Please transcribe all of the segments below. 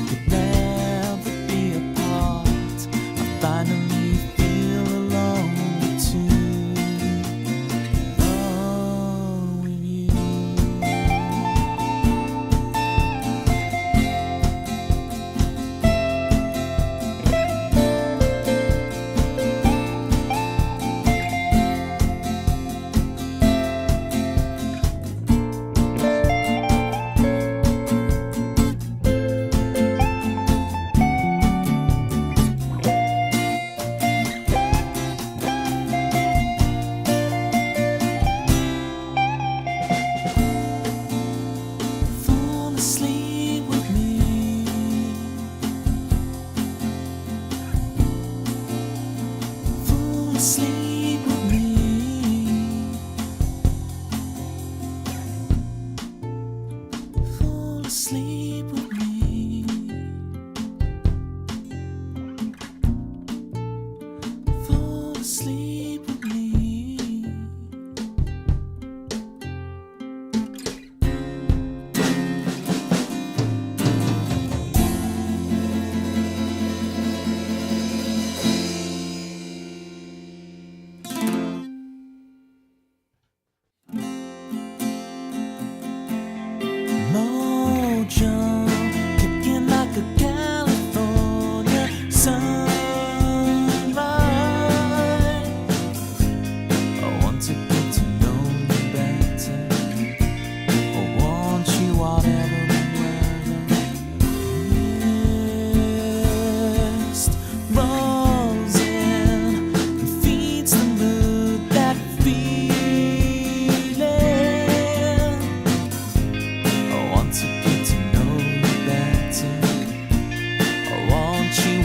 we could never be apart, I finally feel alone too. Alone with you. Sleep with me. Fall asleep with me. Fall asleep with me. Fall asleep with me. Mojo, kicking like a California sunrise. I want to get to know you better. I want you whatever the weather. Mist rolls in and feeds the mood that feeling.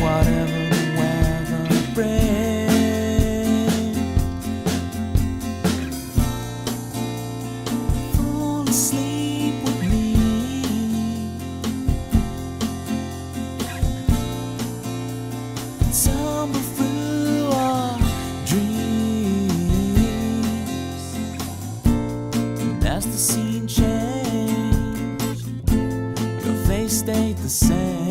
Whatever the weather brings. Fall asleep with me. Tumble through our dreams. And as the scene changed, your face stayed the same.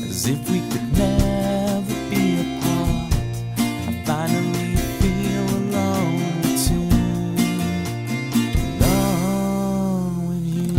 As if we could never be apart, I finally feel alone too. Alone with you.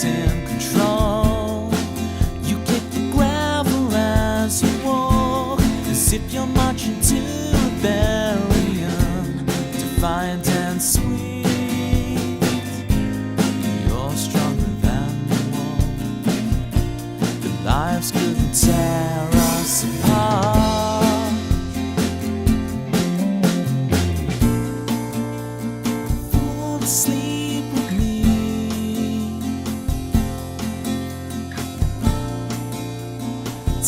In control, you kick the gravel as you walk, as if you're marching to rebellion, defiant and sweet. You're stronger than the wall. The lives couldn't tear us apart. Fall asleep with me.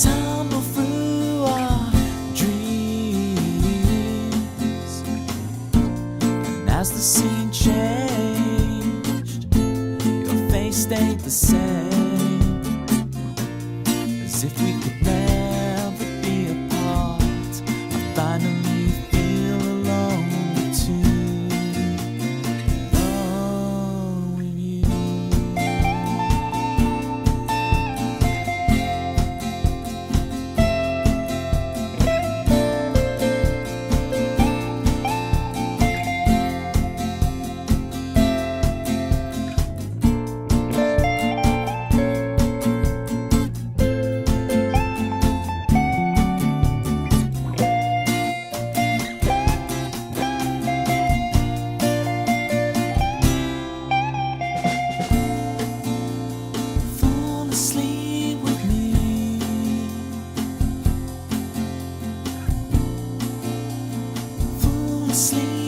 Tumble through our dreams. And as the scene changed, your face stayed the same. As if we could never be apart, I finally feel alone too. Alone with you. sleep.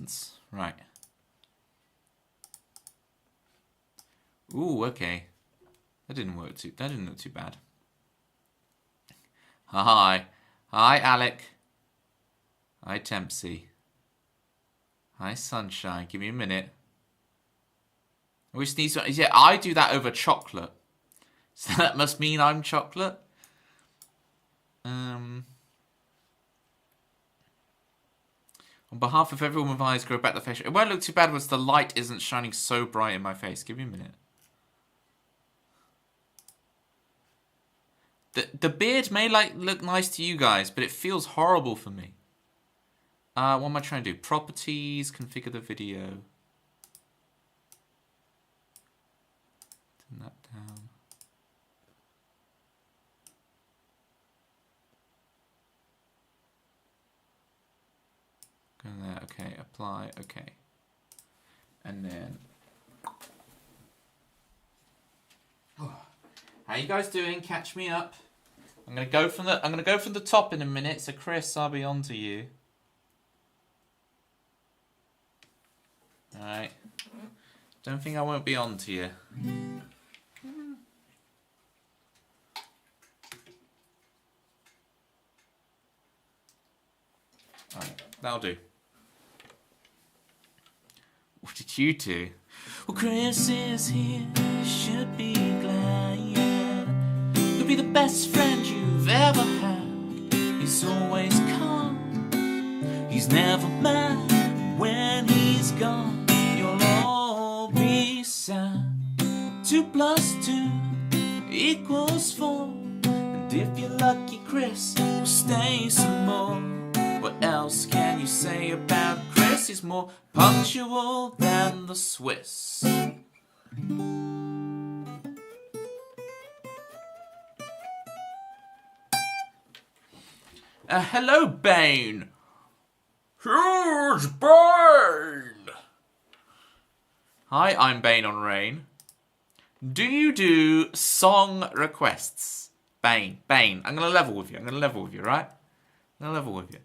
nonsense. Right. Ooh, okay. That didn't look too bad. Hi. Hi, Alec. Hi, Tempsy. Hi, Sunshine. Give me a minute. We just need some... Yeah, I do that over chocolate. So that must mean I'm chocolate. On behalf of everyone with eyes, grow back the face. It won't look too bad once the light isn't shining so bright in my face. Give me a minute. The beard may look nice to you guys, but it feels horrible for me. What am I trying to do? Properties, configure the video. Turn that down. Go there, okay, apply, okay. And then... How you guys doing? Catch me up. I'm gonna go from the top in a minute, so Chris, I'll be on to you. Alright. Don't think I won't be on to you. Alright, that'll do. What did you do? Well, Chris is here, you should be glad, yeah. He'll be the best friend you've ever had. He's always calm, he's never mad. When he's gone, you'll all be sad. 2 + 2 = 4. And if you're lucky, Chris will stay some more. What else can you say about Chris? He's more punctual than the Swiss. Hello, Bane. Here's Bane. Hi, I'm Bane on Rain. Do you do song requests? Bane, I'm gonna level with you. Right? I'm gonna level with you.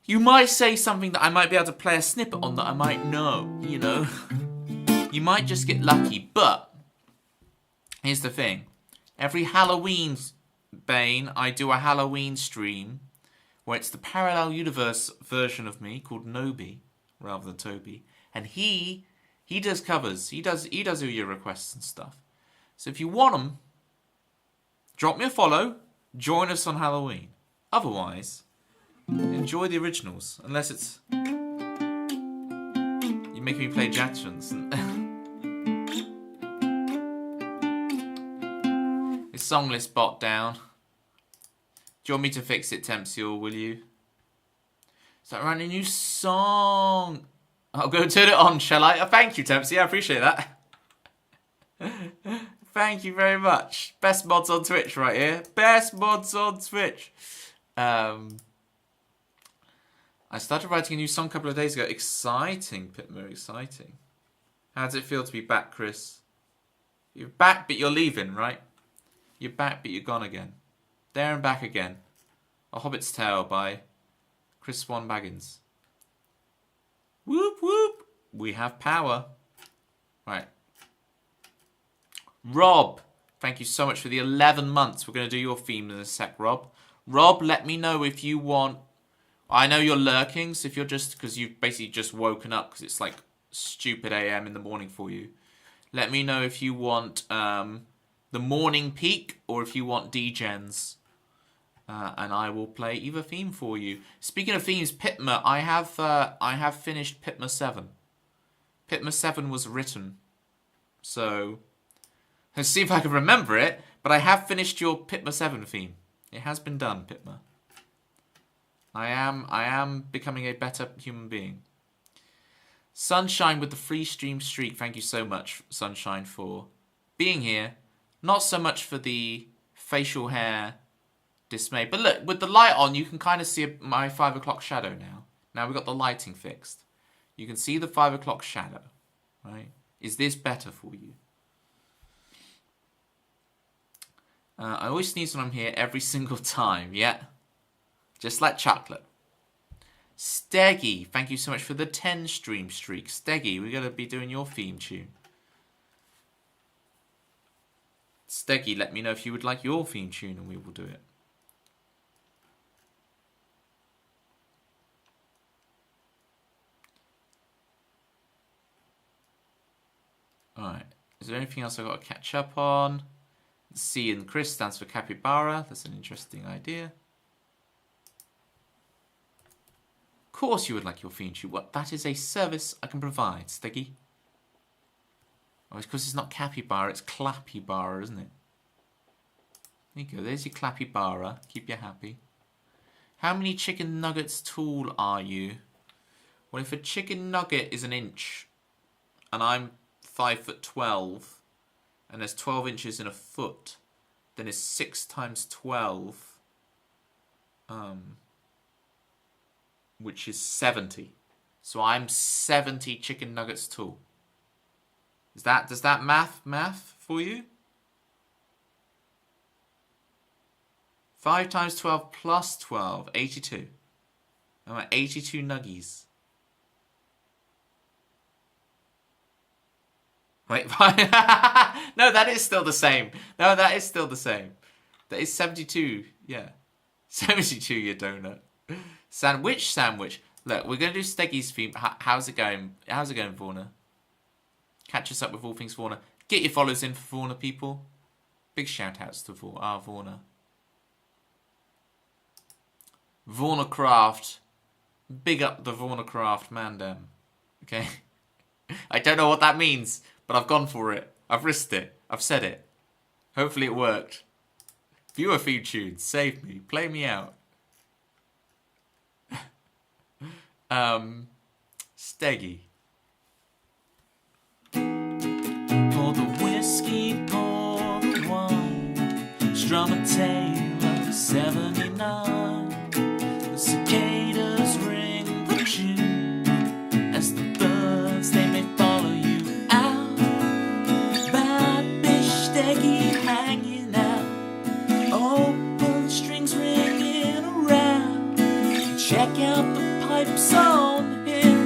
You might say something that I might be able to play a snippet on that I might know, you know. You might just get lucky, but here's the thing. Every Halloween, Bane, I do a Halloween stream where it's the parallel universe version of me called Nobi, rather than Toby. And he does covers. He does all your requests and stuff. So if you want them, drop me a follow, join us on Halloween. Otherwise... enjoy the originals, unless it's... you make me play Jackson's. Is song list bot down? Do you want me to fix it, Tempsiel, will you? Start writing a new song. I'll go turn it on, shall I? Oh, thank you, Tempsy, I appreciate that. Thank you very much. Best mods on Twitch right here. Best mods on Twitch. I started writing a new song a couple of days ago. Exciting, Pitmer, exciting. How does it feel to be back, Chris? You're back, but you're leaving, right? You're back, but you're gone again. There and back again. A Hobbit's Tale by Chris Swan Baggins. Whoop, whoop. We have power. Right. Rob, thank you so much for the 11 months. We're going to do your theme in a sec, Rob. Rob, let me know if you want... I know you're lurking, so if you're just... because you've basically just woken up because it's like stupid AM in the morning for you. Let me know if you want the morning peak or if you want D-Gens. And I will play either theme for you. Speaking of themes, Pitma, I have finished Pitma 7. Pitma 7 was written. So, let's see if I can remember it. But I have finished your Pitma 7 theme. It has been done, Pitma. I am becoming a better human being. Sunshine with the free stream streak. Thank you so much, Sunshine, for being here. Not so much for the facial hair dismay. But look, with the light on, you can kind of see my 5 o'clock shadow now. Now we've got the lighting fixed. You can see the 5 o'clock shadow. Right? Is this better for you? I always sneeze when I'm here every single time. Yeah. Just like chocolate. Steggy, thank you so much for the 10 stream streak. Steggy, we're going to be doing your theme tune. Steggy, let me know if you would like your theme tune and we will do it. Alright, is there anything else I've got to catch up on? C in Chris stands for capybara. That's an interesting idea. Of course you would like your theme tune. What? That is a service I can provide, Steggy. Oh, it's because it's not capybara, it's clappybara, isn't it? There you go, there's your clappybara. Keep you happy. How many chicken nuggets tall are you? Well, if a chicken nugget is an inch, and I'm 5'12", and there's 12 inches in a foot, then it's 6 times 12, which is 70. So I'm 70 chicken nuggets tall. Does that math for you? 5 times 12 plus 12, 82. I'm at 82 nuggies. Wait, no, that is still the same. No, that is still the same. That is 72, yeah. 72, you donut. Sandwich. Look, we're going to do Steggy's theme. How's it going? How's it going, Vorna? Catch us up with all things Vorna. Get your follows in for Vorna, people. Big shout-outs to Vorna. Vorna Craft. Big up the Vorna Craft mandem. Okay? I don't know what that means, but I've gone for it. I've risked it. I've said it. Hopefully it worked. Viewer feed tunes. Save me. Play me out. Steggy. Pour the whiskey, pour the wine. Strum a tale of 79. The cicadas ring the tune as the birds they may follow you out. Bad bitch Steggy hanging out. Open strings ringing around. Check out the pipes on the hill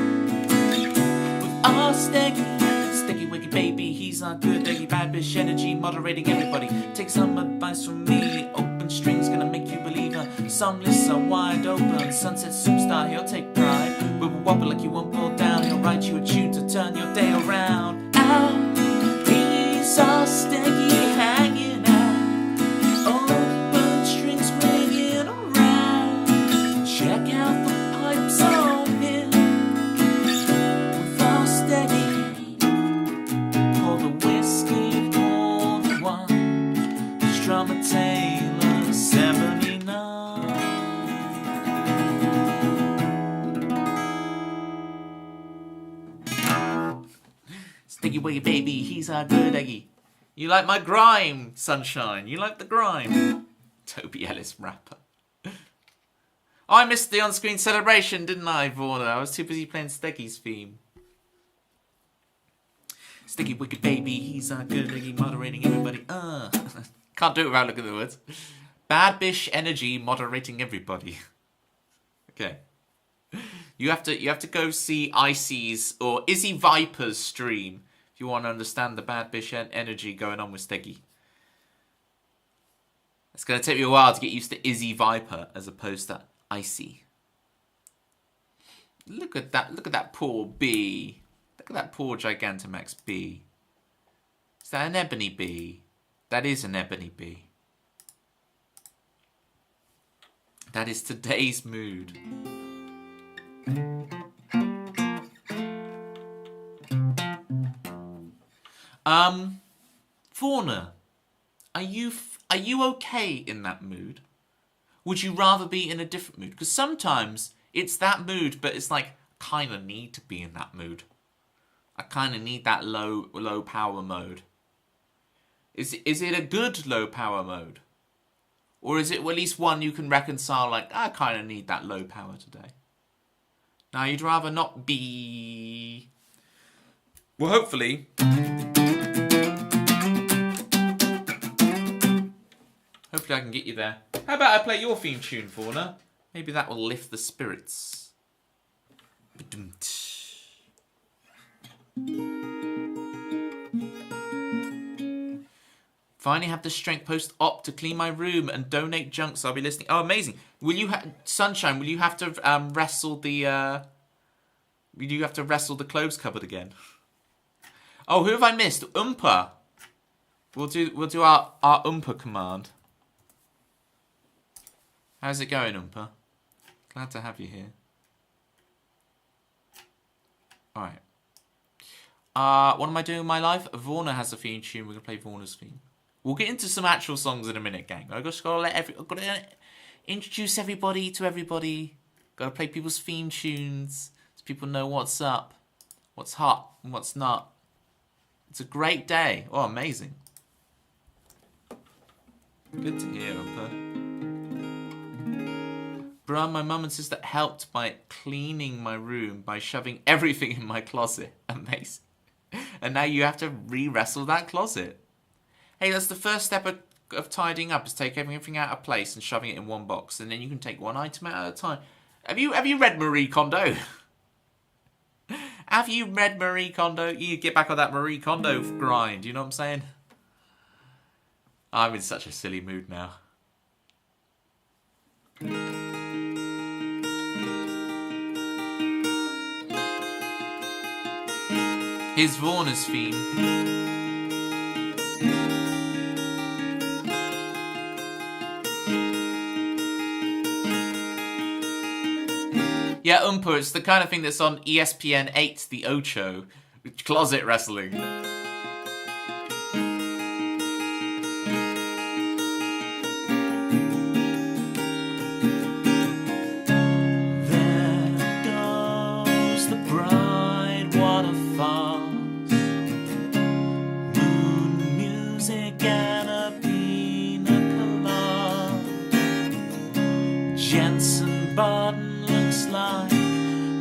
with our Steggy. Steggy wiggy baby, he's our good eggy bad bitch energy, moderating everybody. Take some advice from me. Open strings gonna make you believer. Some lists are wide open. Sunset superstar, he'll take pride. We will wobble like you won't pull down. He'll write you a tune to turn your day around. Out, he's our Steggy hanging out. Open strings ringing around. Check out the pipes on him with our Steggy. Pour the whiskey, pour the wine. Strum a tale of 79. Steggy wiggy baby, he's our good eggy. You like my grime, sunshine? You like the grime? Toby Ellis rapper. Oh, I missed the on-screen celebration, didn't I, Vorna? I was too busy playing Steggy's theme. Steggy wicked baby, he's our good eggy, moderating everybody. Can't do it without looking at the words. Bad bish energy, moderating everybody. Okay. You have to go see Icy's or Izzy Viper's stream if you want to understand the bad bish energy going on with Steggy. It's going to take me a while to get used to Izzy Viper as opposed to Icy. Look at that poor bee. Look at that poor Gigantamax bee. Is that an ebony bee? That is an ebony bee. That is today's mood. Fauna, are you okay in that mood? Would you rather be in a different mood? Because sometimes it's that mood, but it's like, kind of need to be in that mood. I kind of need that low power mode. Is it a good low power mode? Or is it at least one you can reconcile, like, I kind of need that low power today? Now, you'd rather not be... Well, hopefully... Hopefully I can get you there. How about I play your theme tune, Fauna? Maybe that will lift the spirits. Finally have the strength post-op to clean my room and donate junk, so I'll be listening. Oh, amazing. Will you Sunshine, will you have to wrestle the will you have to wrestle the clothes cupboard again? Oh, who have I missed? Oompa. We'll do our Oompa command. How's it going, Oompa? Glad to have you here. Alright. What am I doing in my life? Vorna has a theme tune. We're gonna play Vorna's theme. We'll get into some actual songs in a minute, gang. I've just gotta introduce everybody to everybody. Gotta play people's theme tunes so people know what's up, what's hot, and what's not. It's a great day. Oh, amazing. Good to hear, Umpa. Bruh, my mum and sister helped by cleaning my room by shoving everything in my closet. Amazing. And now you have to re-wrestle that closet. Hey, that's the first step of tidying up, is take everything out of place and shoving it in one box. And then you can take one item out at a time. Have you read Marie Kondo? Have you read Marie Kondo? You get back on that Marie Kondo grind, you know what I'm saying? I'm in such a silly mood now. Here's Vorna's theme. Yeah, Oompa, it's the kind of thing that's on ESPN 8, the Ocho, closet wrestling. There goes the bright waterfalls, moon music and a pina colada. Jensen Button looks like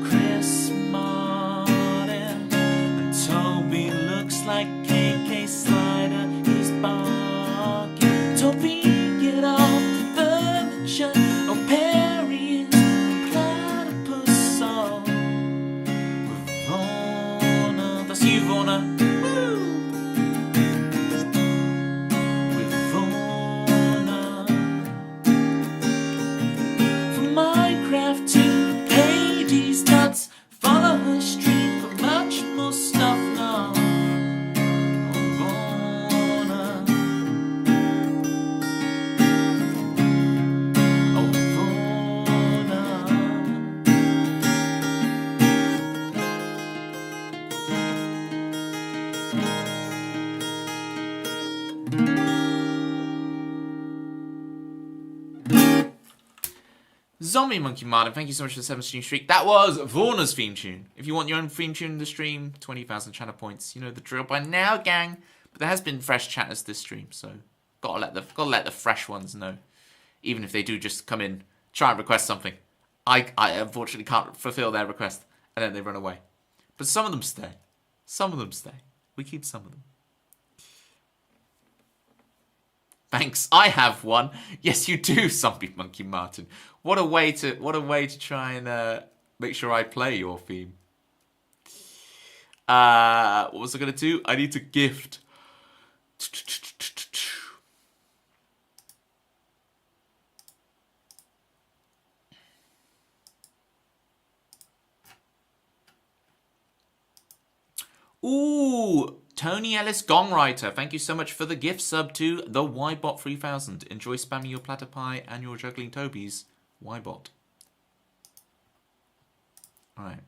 Chris Martin, and Toby looks like KK Slider. He's barking. Toby, get off the furniture. Oh, Perry is a platypus song with Vorna. That's you, Vorna. Woo! With Vorna. From Minecraft to Hades nuts, follow her stream for much more stuff now. Oh, Vorna. Oh, Vorna. Zombie Monkey Martin, thank you so much for the 7 stream streak. That was Vorna's theme tune. If you want your own theme tune in the stream, 20,000 channel points. You know the drill by now, gang. But there has been fresh chatters this stream, so gotta let the fresh ones know. Even if they do just come in, try and request something. I unfortunately can't fulfill their request, and then they run away. But some of them stay. Some of them stay. We keep some of them. Thanks, I have one. Yes, you do, Zombie Monkey Martin. What a way to try and make sure I play your theme. What was I gonna do? I need to gift. Ooh, Tony Ellis Gongwriter, thank you so much for the gift sub to the Ybot 3000. Enjoy spamming your platypi and your juggling Tobies, Ybot. Alright.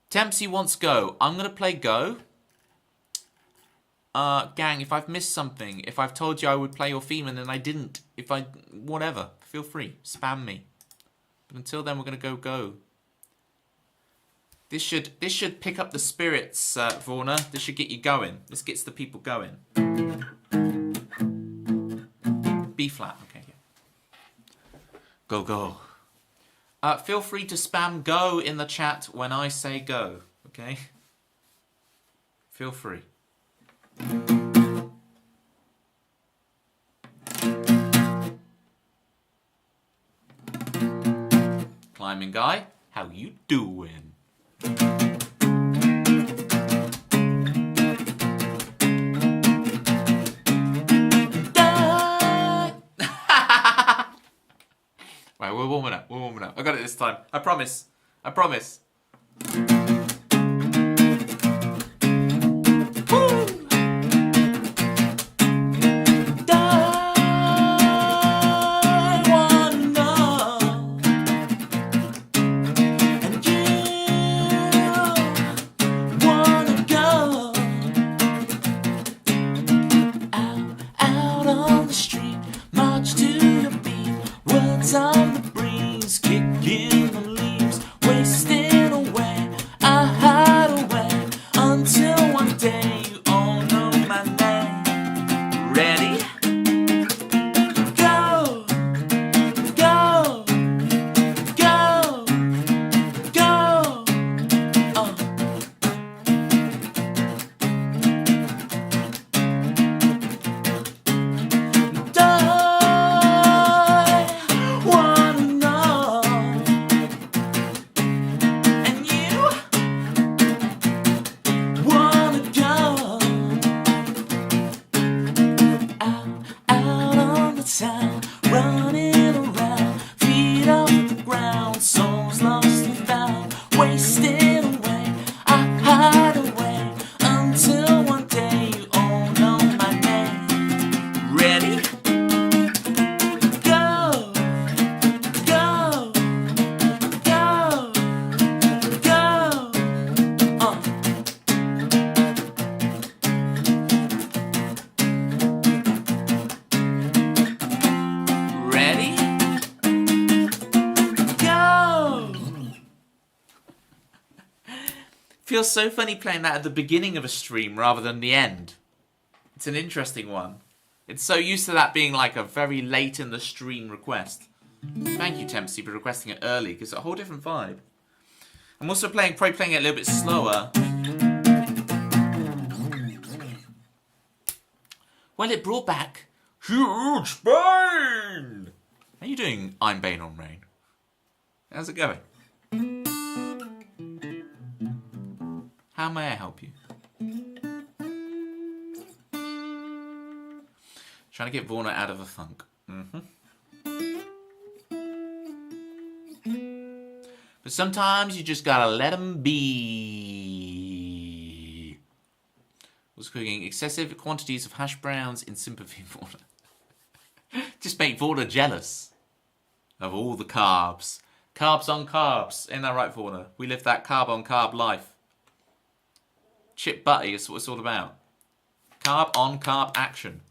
Tempsy wants Go. I'm going to play Go. Gang, if I've missed something, if I've told you I would play your theme and then I didn't, whatever, feel free, spam me. But until then, we're going to go. This should pick up the spirits, Vorna. This should get you going. This gets the people going. B flat, okay. Yeah. Go. Feel free to spam go in the chat when I say go, okay? Feel free. Climbing guy. How you doing? Right, we're warming up. I got it this time. I promise. On the breeze, kicking the leaves, wasting away. I hide away until one day you all know my name. Ready? Go, go, go, go. Town, running around, feet off the ground, souls lost and found, wasting away. I hide away until one day you all know my name. Ready? Go, go, go, go. Ready? Go! Feels so funny playing that at the beginning of a stream rather than the end. It's an interesting one. It's so used to that being like a very late in the stream request. Thank you, Tempsy, for requesting it early, because it's a whole different vibe. I'm also probably playing it a little bit slower. Well, it brought back Huge Bane! How you doing, I'm Bane on Rain? How's it going? How may I help you? Trying to get Vorna out of a funk. But sometimes you just gotta let them be. Was cooking excessive quantities of hash browns in sympathy for Vorna. Just make Vorna jealous of all the carbs. Carbs on carbs. Ain't that right, Vorna? We live that carb on carb life. Chip butty is what it's all about. Carb on carb action.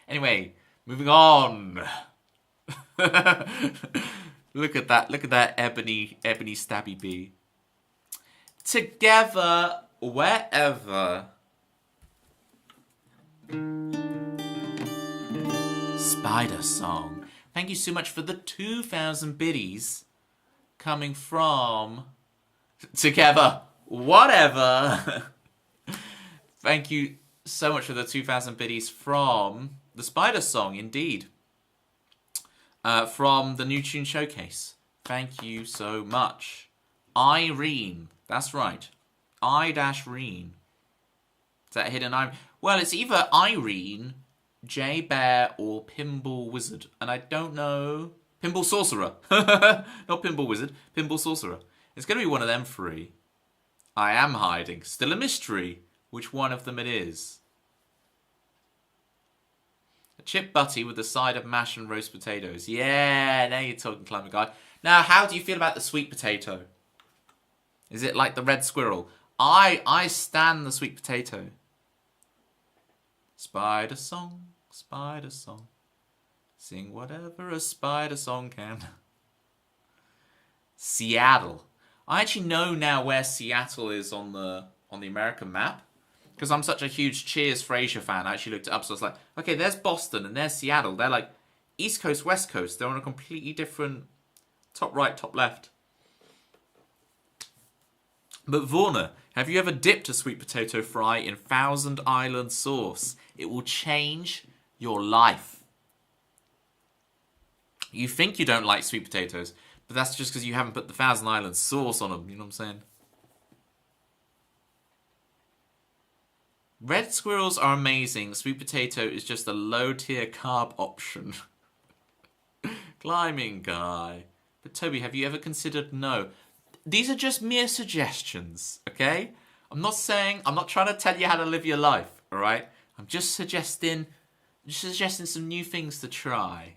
Anyway, moving on. Look at that ebony stabby bee. Together, wherever. Spider Song. Thank you so much for the 2,000 biddies coming from Together, whatever. Thank you so much for the 2,000 biddies from the Spider Song, indeed. From the New Tune Showcase. Thank you so much. Irene. That's right. I-Reen. Is that hidden Irene? Well, it's either Irene, J Bear, or Pinball Wizard. And I don't know. Pinball Sorcerer. Not Pinball Wizard. Pinball Sorcerer. It's going to be one of them three. I am hiding. Still a mystery. Which one of them it is. A chip butty with a side of mash and roast potatoes. Yeah, now you're talking, Climber Guy. Now, how do you feel about the sweet potato? Is it like the red squirrel? I stan the sweet potato. Spider song, sing whatever a spider song can. Seattle. I actually know now where Seattle is on the American map. Because I'm such a huge Cheers Frasier fan, I actually looked it up, so I was like, okay, there's Boston and there's Seattle. They're like East Coast, West Coast. They're on a completely different top right, top left. But Vorna, have you ever dipped a sweet potato fry in Thousand Island sauce? It will change your life. You think you don't like sweet potatoes, But that's just because you haven't put the Thousand Island sauce on them, you know what I'm saying? Red squirrels are amazing. Sweet potato is just a low-tier carb option. Climbing guy. But Toby, have you ever considered no? These are just mere suggestions, okay? I'm not trying to tell you how to live your life, alright? I'm just suggesting some new things to try.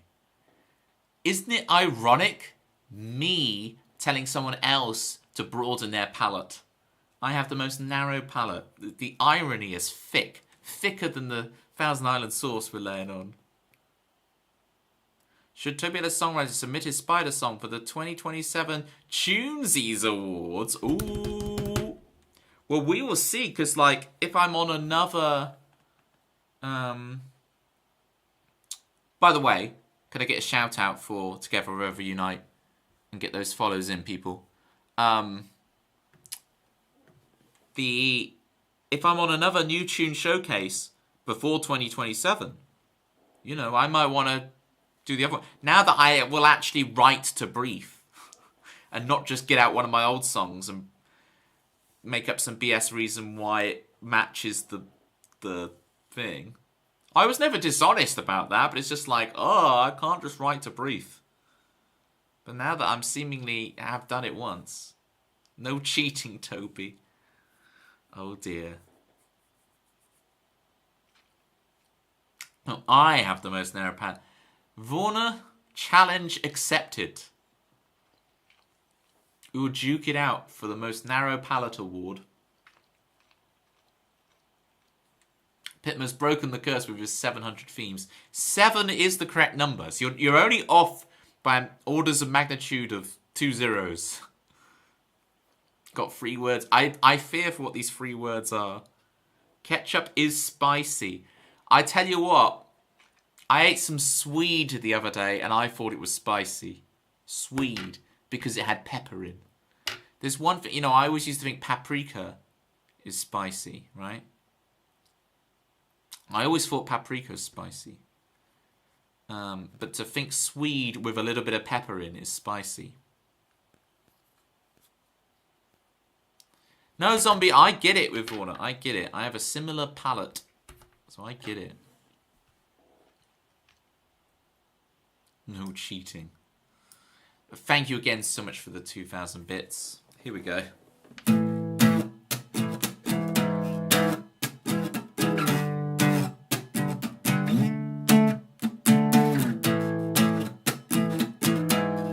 Isn't it ironic? Me telling someone else to broaden their palate. I have the most narrow palate. The irony is thick. Thicker than the Thousand Island sauce we're laying on. Should Toby the Songwriter submit his Spider song for the 2027 Tunesies Awards? Ooh. Well, we will see, because, like, if I'm on another... By the way, could I get a shout-out for Together Forever Unite? And get those follows in, people. If I'm on another new tune showcase before 2027, you know, I might want to do the other one. Now that I will actually write to brief and not just get out one of my old songs and make up some BS reason why it matches the thing. I was never dishonest about that, but it's just like, oh, I can't just write to brief. But now that I'm seemingly have done it once, no cheating, Toby. Oh dear. No, I have the most narrow palate. Warner, challenge accepted. We will duke it out for the most narrow palate award. Pitman's broken the curse with his 700 themes. 7 is the correct number. So you're only off by orders of magnitude of 2 zeros. Got 3 words. I fear for what these 3 words are. Ketchup is spicy. I tell you what. I ate some swede the other day and I thought it was spicy. Swede. Because it had pepper in. There's one thing, you know, I always used to think paprika is spicy, right? I always thought paprika is spicy. But to think swede with a little bit of pepper in is spicy. No, Zombie, I get it with Warner. I get it. I have a similar palate. So I get it. No cheating. But thank you again so much for the 2,000 bits. Here we go.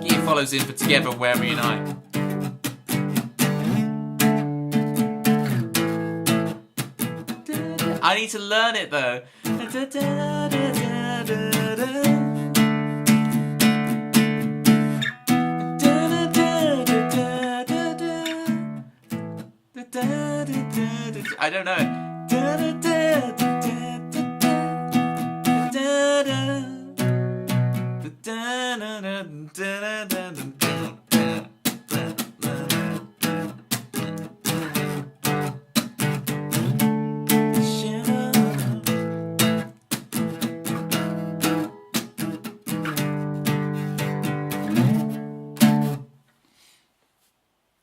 Get your follows in for Together Wherever Unite. I need to learn it though. I don't know.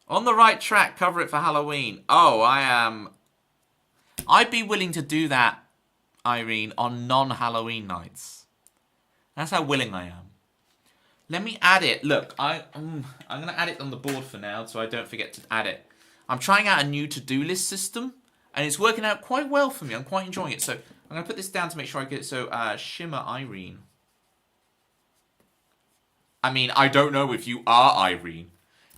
On the right track, cover it for Halloween. Oh, I am. I'd be willing to do that, Irene, on non-Halloween nights. That's how willing I am. Let me add it. Look, I'm going to add it on the board for now so I don't forget to add it. I'm trying out a new to-do list system, and it's working out quite well for me. I'm quite enjoying it. So I'm going to put this down to make sure I get it. So, Shimmer Irene. I mean, I don't know if you are Irene.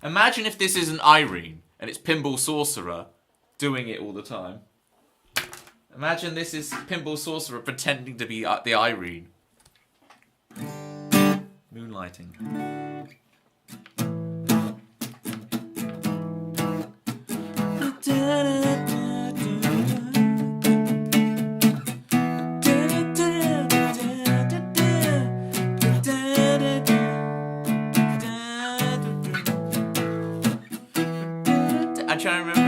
Imagine if this isn't Irene, and it's Pinball Sorcerer doing it all the time. Imagine this is Pinball Sorcerer pretending to be the Irene. Moonlighting. I'm trying to remember it.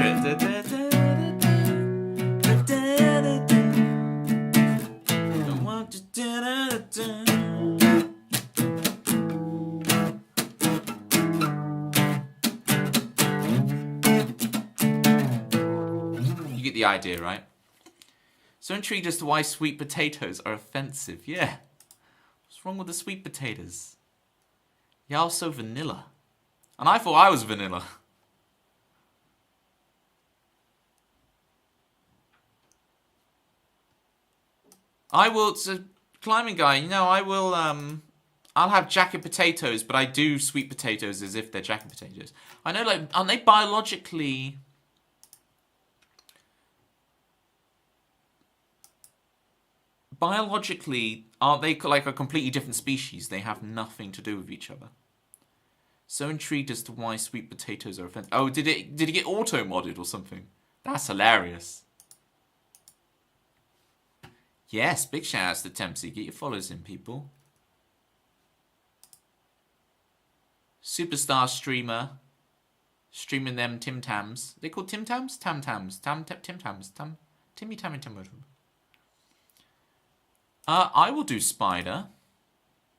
get the idea, right? So intrigued as to why sweet potatoes are offensive. Yeah. What's wrong with the sweet potatoes? Y'all so vanilla. And I thought I was vanilla. I will, so climbing guy, you know, I will, I'll have jacket potatoes, but I do sweet potatoes as if they're jacket potatoes. I know, like, aren't they biologically... Biologically, aren't they like a completely different species? They have nothing to do with each other. So intrigued as to why sweet potatoes are offensive. Oh, did it get auto-modded or something? That's hilarious. Yes, big shout-outs to Tempsy. Get your followers in, people. Superstar streamer. Streaming them Tim Tams. They called Tim Tams? Tam Tams. Tim Tams. Timmy Tammy Tim. I will do Spider.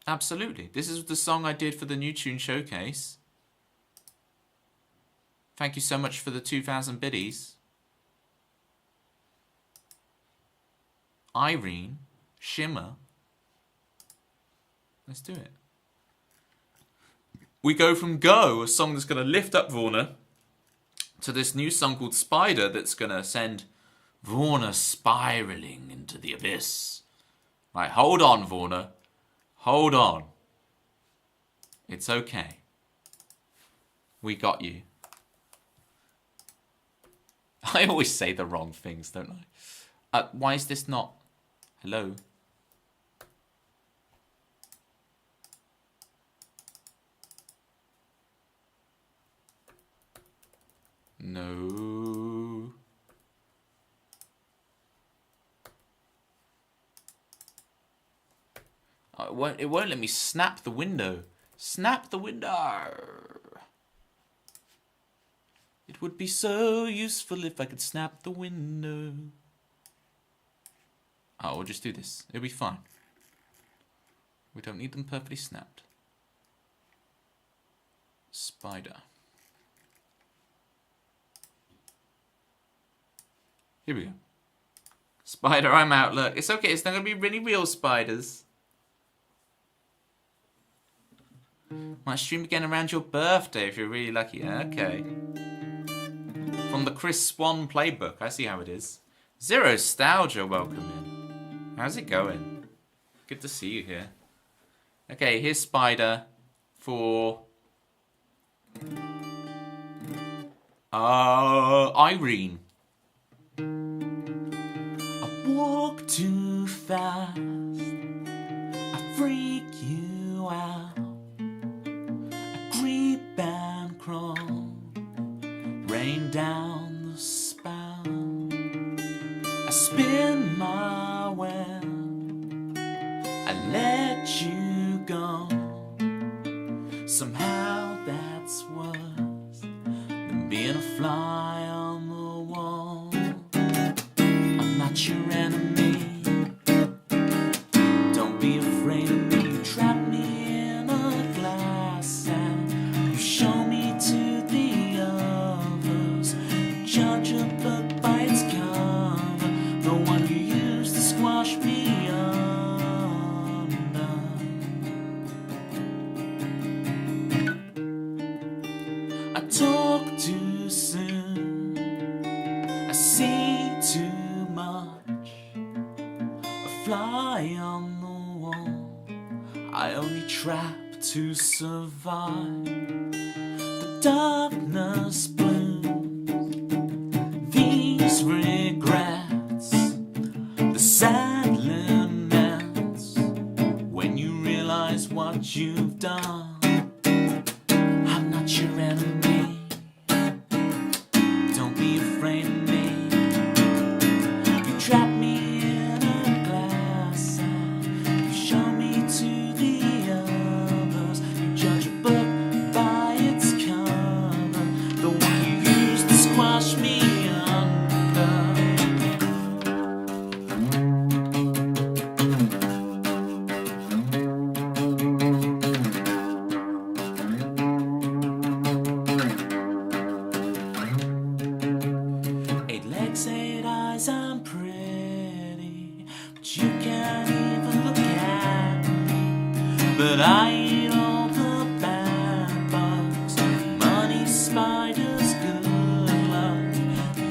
Absolutely. This is the song I did for the new tune showcase. Thank you so much for the 2,000 biddies. Irene. Shimmer. Let's do it. We go from Go, a song that's going to lift up Vorna, to this new song called Spider that's going to send Vorna spiraling into the abyss. Right, hold on, Vorna. Hold on. It's okay. We got you. I always say the wrong things, don't I? Why is this not... Hello? No. It won't let me snap the window. Snap the window. It would be so useful if I could snap the window. Oh, we'll just do this. It'll be fine. We don't need them perfectly snapped. Spider. Here we go. Spider, I'm out. Look, it's okay. It's not going to be really real spiders. Might stream again around your birthday if you're really lucky. Okay. From the Chris Swan playbook. I see how it is. Zero Nostalgia, welcome in. How's it going? Good to see you here. Okay, here's Spider for... Irene. I walk too fast. I freak you out. And crawl, rain down the spout. I spin my web, I let you go. Somehow that's worse than being a fly on the wall. I'm not your enemy. Don't be afraid of me. You trap me in a glass and show me to the others. Judge a book by its cover, the one you use to squash me under. I talk too soon, I see too much. A fly on the wall, I only trap to survive. The darkness blooms, these regrets, the sad laments, when you realize what you've done. I'm not your enemy, don't be afraid of me. You trap me in a glass and you show me to the others. You judge a book by its cover, the one you used to squash me under. says I'm pretty, but you can't even look at me. But I eat all the bad bugs, money, spiders, good luck.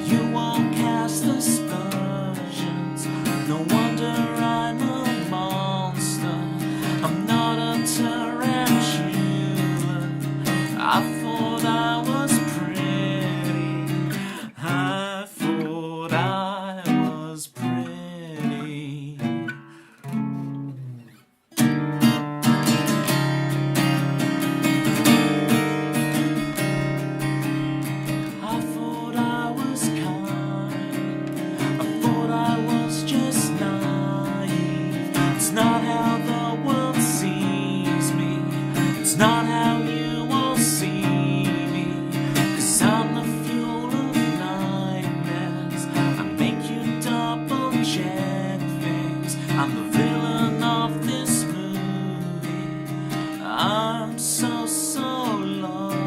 You won't cast aspersions, no wonder I'm a monster. I'm not a tarantula. I thought I was pretty. I thought I was pretty. I thought I was kind. I thought I was just naive. It's not how the world sees me. It's not how you all see me. 'Cause I'm the fuel of nightmares. I make you double check things. I'm the villain of this movie. I'm so, so lonely.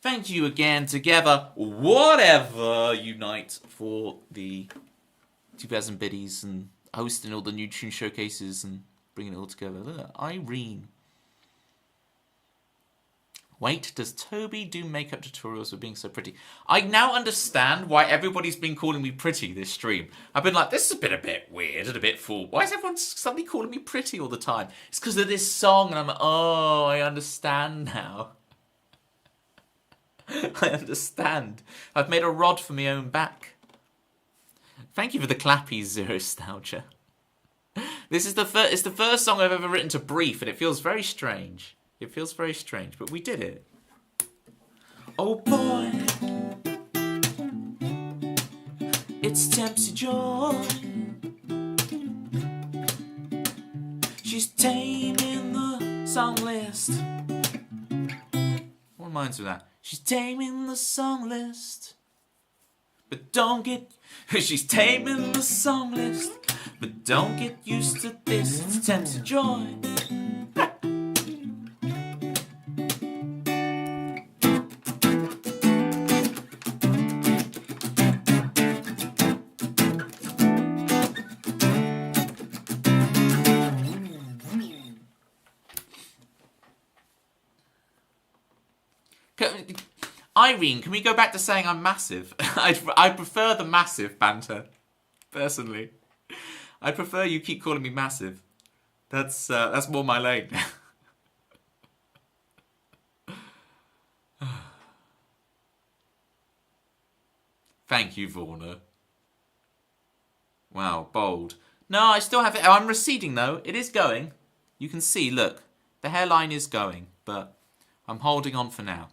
Thank you again, together, whatever, unite for the 2000 biddies and hosting all the new tune showcases and bringing it all together. Look, Irene. Wait, does Toby do makeup tutorials for being so pretty? I now understand why everybody's been calling me pretty this stream. I've been like, this has been a bit weird and a bit full. Why is everyone suddenly calling me pretty all the time? It's because of this song, and I'm like, oh, I understand now. I understand. I've made a rod for my own back. Thank you for the clappies, Zero Nostalgia. This is it's the first song I've ever written to brief, and it feels very strange. It feels very strange, but we did it. Oh boy, it's Tempsy Joy. She's taming the song list. What reminds me of that? She's taming the song list. But don't get... She's taming the song list. But don't get used to this. It's Tempsy Joy. Irene, can we go back to saying I'm massive? I prefer the massive banter, personally. I prefer you keep calling me massive. That's more my lane. Thank you, Vorna. Wow, bold. No, I still have it. I'm receding, though. It is going. You can see, look. The hairline is going, but I'm holding on for now.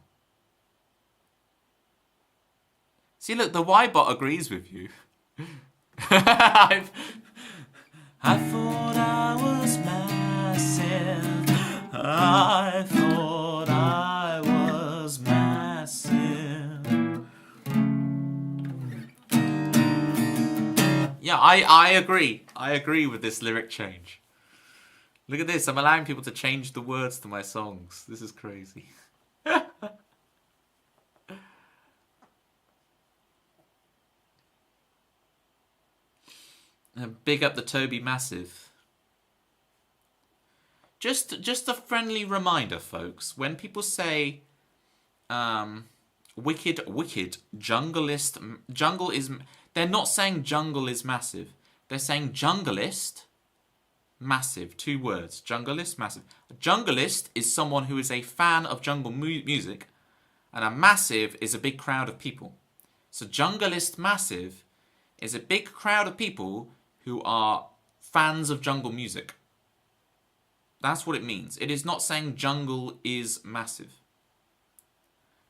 See, look, the Y-bot agrees with you. I thought I was massive. I thought I was massive. Yeah, I agree. I agree with this lyric change. Look at this. I'm allowing people to change the words to my songs. This is crazy. Big up the Toby Massive. Just a friendly reminder, folks. When people say wicked, jungle is... They're not saying jungle is massive. They're saying junglist, massive. 2 words. Junglist, massive. A junglist is someone who is a fan of jungle music, and a massive is a big crowd of people. So junglist massive is a big crowd of people who are fans of jungle music. That's what it means. It is not saying jungle is massive.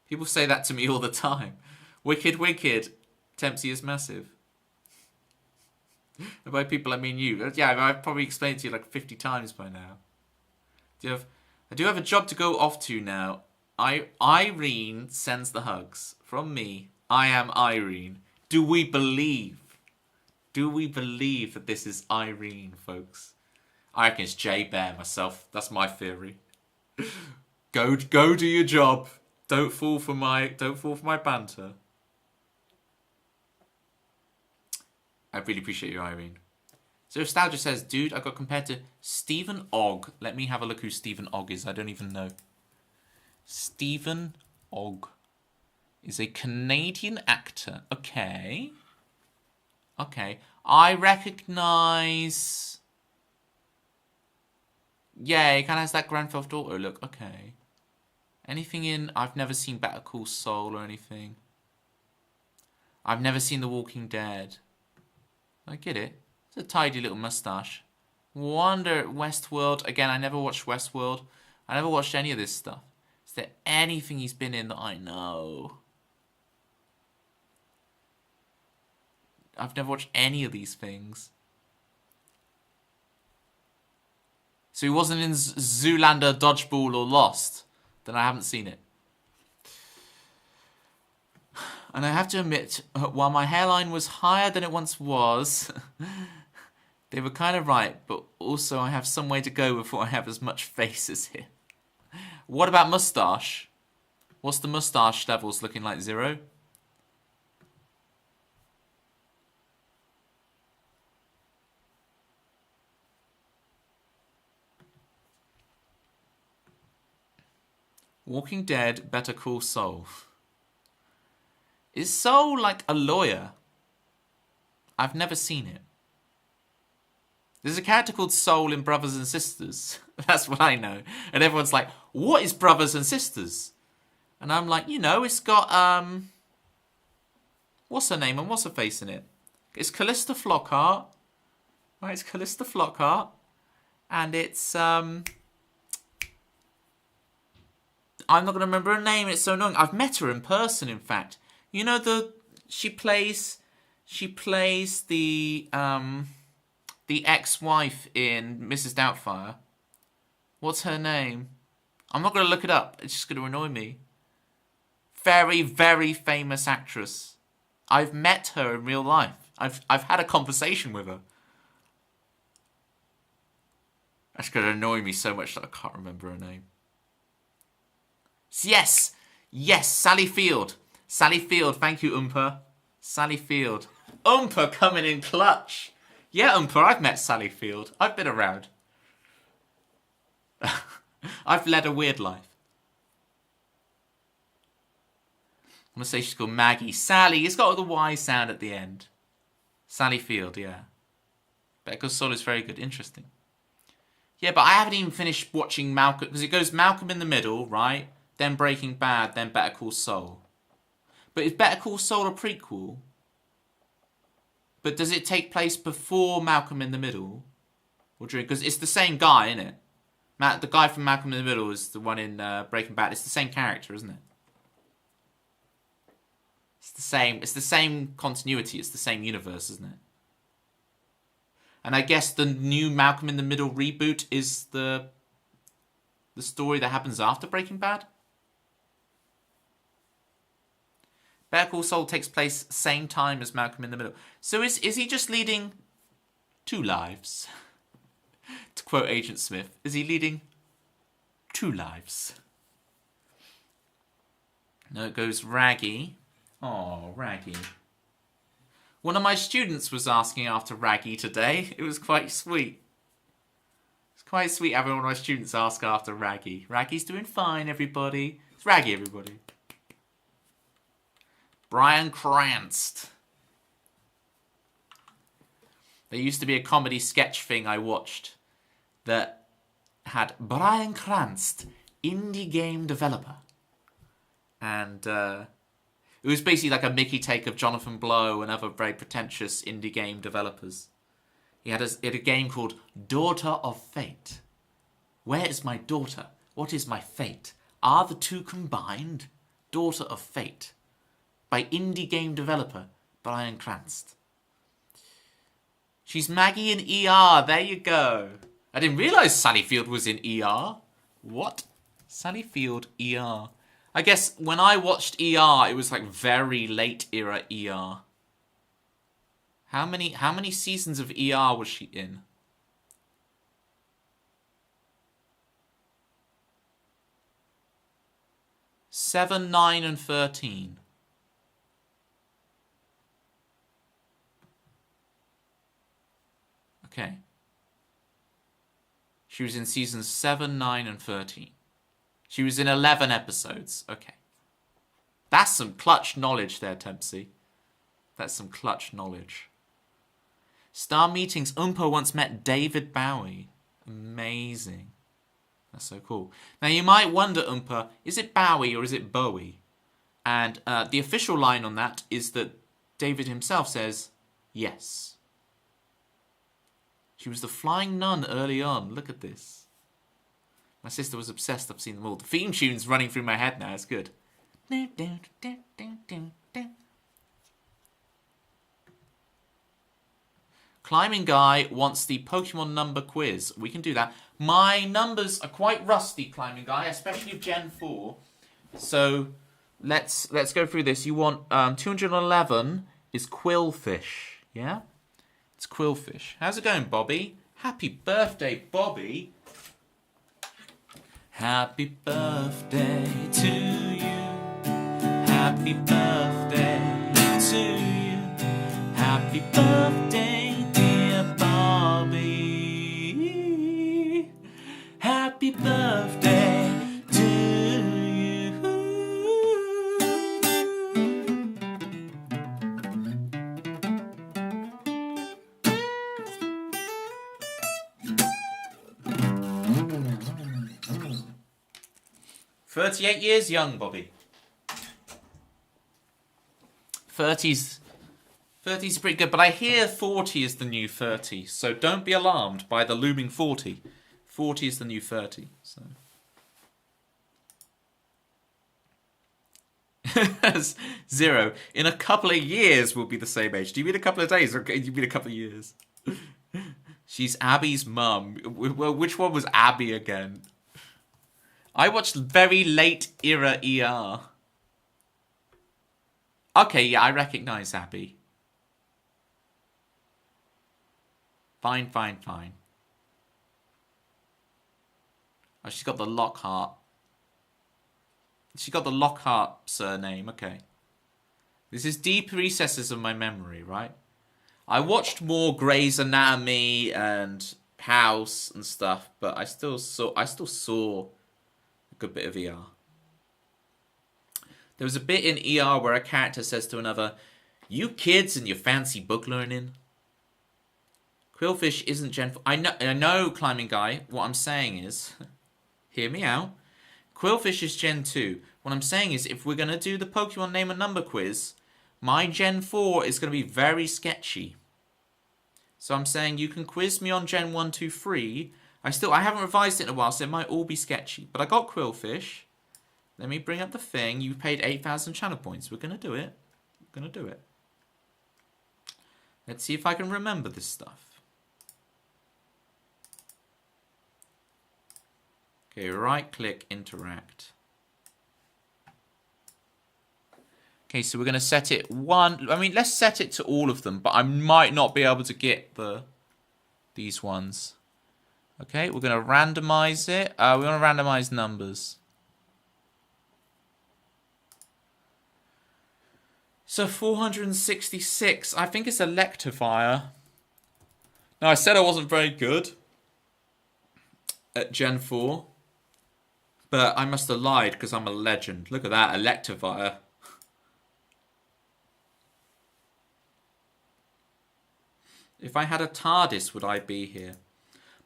People say that to me all the time. Wicked, Tempsy is massive. And by people, I mean you. Yeah, I've probably explained it to you like 50 times by now. I do have a job to go off to now. Irene sends the hugs. From me, I am Irene. Do we believe? Do we believe that this is Irene, folks? I reckon it's Jay Bear myself. That's my theory. Go do your job. Don't fall for my banter. I really appreciate you, Irene. So Nostalgia says, dude, I got compared to Stephen Ogg. Let me have a look who Stephen Ogg is. I don't even know. Stephen Ogg is a Canadian actor. Okay. Okay. I recognise... Yeah, he kind of has that Grand Theft Auto look. Okay. Anything in... I've never seen Better Call Saul or anything. I've never seen The Walking Dead. I get it. It's a tidy little moustache. Wonder Westworld. Again, I never watched Westworld. I never watched any of this stuff. Is there anything he's been in that I know? I've never watched any of these things. So he wasn't in Zoolander, Dodgeball, or Lost. Then I haven't seen it. And I have to admit, while my hairline was higher than it once was, they were kind of right, but also I have some way to go before I have as much face as him. What about moustache? What's the moustache levels looking like? 0? Walking Dead, Better Call Saul. Is Saul like a lawyer? I've never seen it. There's a character called Saul in Brothers and Sisters. That's what I know. And everyone's like, what is Brothers and Sisters? And I'm like, you know, it's got, what's her name and what's her face in it? It's Callista Flockhart. Right, it's Callista Flockhart. And it's, I'm not going to remember her name. It's so annoying. I've met her in person, in fact. You know, she plays the ex-wife in Mrs. Doubtfire. What's her name? I'm not going to look it up. It's just going to annoy me. Very, very famous actress. I've met her in real life. I've had a conversation with her. That's going to annoy me so much that I can't remember her name. Yes, Sally Field. Sally Field, thank you, Oompa. Sally Field. Oompa coming in clutch. Yeah, Oompa, I've met Sally Field. I've been around. I've led a weird life. I'm going to say she's called Maggie. Sally, it's got the Y sound at the end. Sally Field, yeah. Better Call Saul is very good. Interesting. Yeah, but I haven't even finished watching Malcolm, because it goes Malcolm in the middle, right? Then Breaking Bad, then Better Call Saul. But is Better Call Saul a prequel? But does it take place before Malcolm in the Middle? Or during? Because it's the same guy, isn't it? The guy from Malcolm in the Middle is the one in Breaking Bad. It's the same character, isn't it? It's the same continuity. It's the same universe, isn't it? And I guess the new Malcolm in the Middle reboot is the story that happens after Breaking Bad? Better Call Saul takes place same time as Malcolm in the Middle. So is he just leading 2 lives? To quote Agent Smith, is he leading 2 lives? No, it goes Raggy. Oh, Raggy. One of my students was asking after Raggy today. It was quite sweet. It's quite sweet having one of my students ask after Raggy. Raggy's doing fine, everybody. It's Raggy, everybody. Bryan Cranston. There used to be a comedy sketch thing I watched that had Bryan Cranston, indie game developer. And it was basically like a Mickey take of Jonathan Blow and other very pretentious indie game developers. He had a game called Daughter of Fate. Where is my daughter? What is my fate? Are the two combined? Daughter of Fate. By indie game developer Bryan Cranston. She's Maggie in ER. There you go. I didn't realise Sally Field was in ER. What? Sally Field ER. I guess when I watched ER, it was like very late era ER. How many seasons of ER was she in? 7, 9, and 13. Okay. She was in seasons 7, 9, and 13. She was in 11 episodes. Okay. That's some clutch knowledge there, Tempsy. That's some clutch knowledge. Star Meetings. Oompa once met David Bowie. Amazing. That's so cool. Now, you might wonder, Oompa, is it Bowie or is it Bowie? And the official line on that is that David himself says, yes. She was the flying nun early on. Look at this. My sister was obsessed. I've seen them all. The theme tune's running through my head now. It's good. Climbing Guy wants the Pokemon number quiz. We can do that. My numbers are quite rusty, Climbing Guy, especially of Gen 4. So let's go through this. You want 211 is Quillfish. Yeah? It's Quillfish. How's it going, Bobby? Happy birthday, Bobby. Happy birthday to you. Happy birthday to you. Happy birthday, dear Bobby. Happy birthday to you. 38 years young, Bobby. 30's pretty good, but I hear 40 is the new 30, so don't be alarmed by the looming 40. 40 is the new 30, so. Zero. In a couple of years, we'll be the same age. Do you mean a couple of days, or do you mean a couple of years? She's Abby's mum. Well, which one was Abby again? I watched very late era ER. Okay, yeah, I recognise Abby. Fine. Oh, she's got the Lockhart. She got the Lockhart surname, okay. This is deep recesses of my memory, right? I watched more Grey's Anatomy and House and stuff, but I still saw a good bit of ER. There was a bit in ER where a character says to another, "You kids and your fancy book learning." Quillfish isn't Gen 4. I know, Climbing Guy. What I'm saying is, hear me out. Quillfish is Gen 2. What I'm saying is, if we're going to do the Pokemon name and number quiz, my Gen 4 is going to be very sketchy. So I'm saying you can quiz me on Gen 1, 2, 3. I haven't revised it in a while, so it might all be sketchy. But I got Quillfish. Let me bring up the thing. You paid 8,000 channel points. We're going to do it. Let's see if I can remember this stuff. Okay, right-click, interact. Okay, so we're going to set it let's set it to all of them, but I might not be able to get these ones. Okay, we're going to randomize it. We want to randomize numbers. So 466. I think it's Electivire. Now, I said I wasn't very good at Gen 4. But I must have lied because I'm a legend. Look at that, Electivire. If I had a TARDIS, would I be here?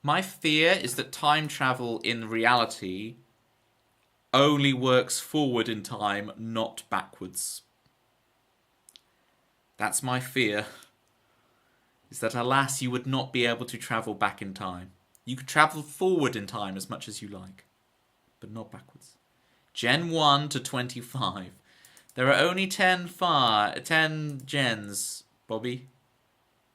My fear is that time travel in reality only works forward in time, not backwards. That's my fear. Is that, alas, you would not be able to travel back in time. You could travel forward in time as much as you like, but not backwards. Gen 1 to 25. There are only 10 gens, Bobby.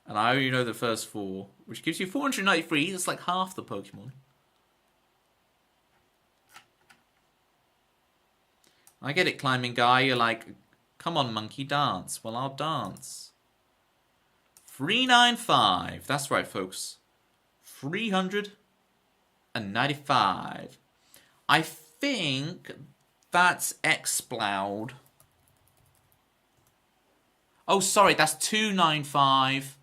And I only know the first 4, which gives you 493. That's like half the Pokemon. I get it, Climbing Guy. You're like, come on, monkey, dance. Well, I'll dance. 395. That's right, folks. 395. I think That's Exploud. Oh, sorry, that's 295.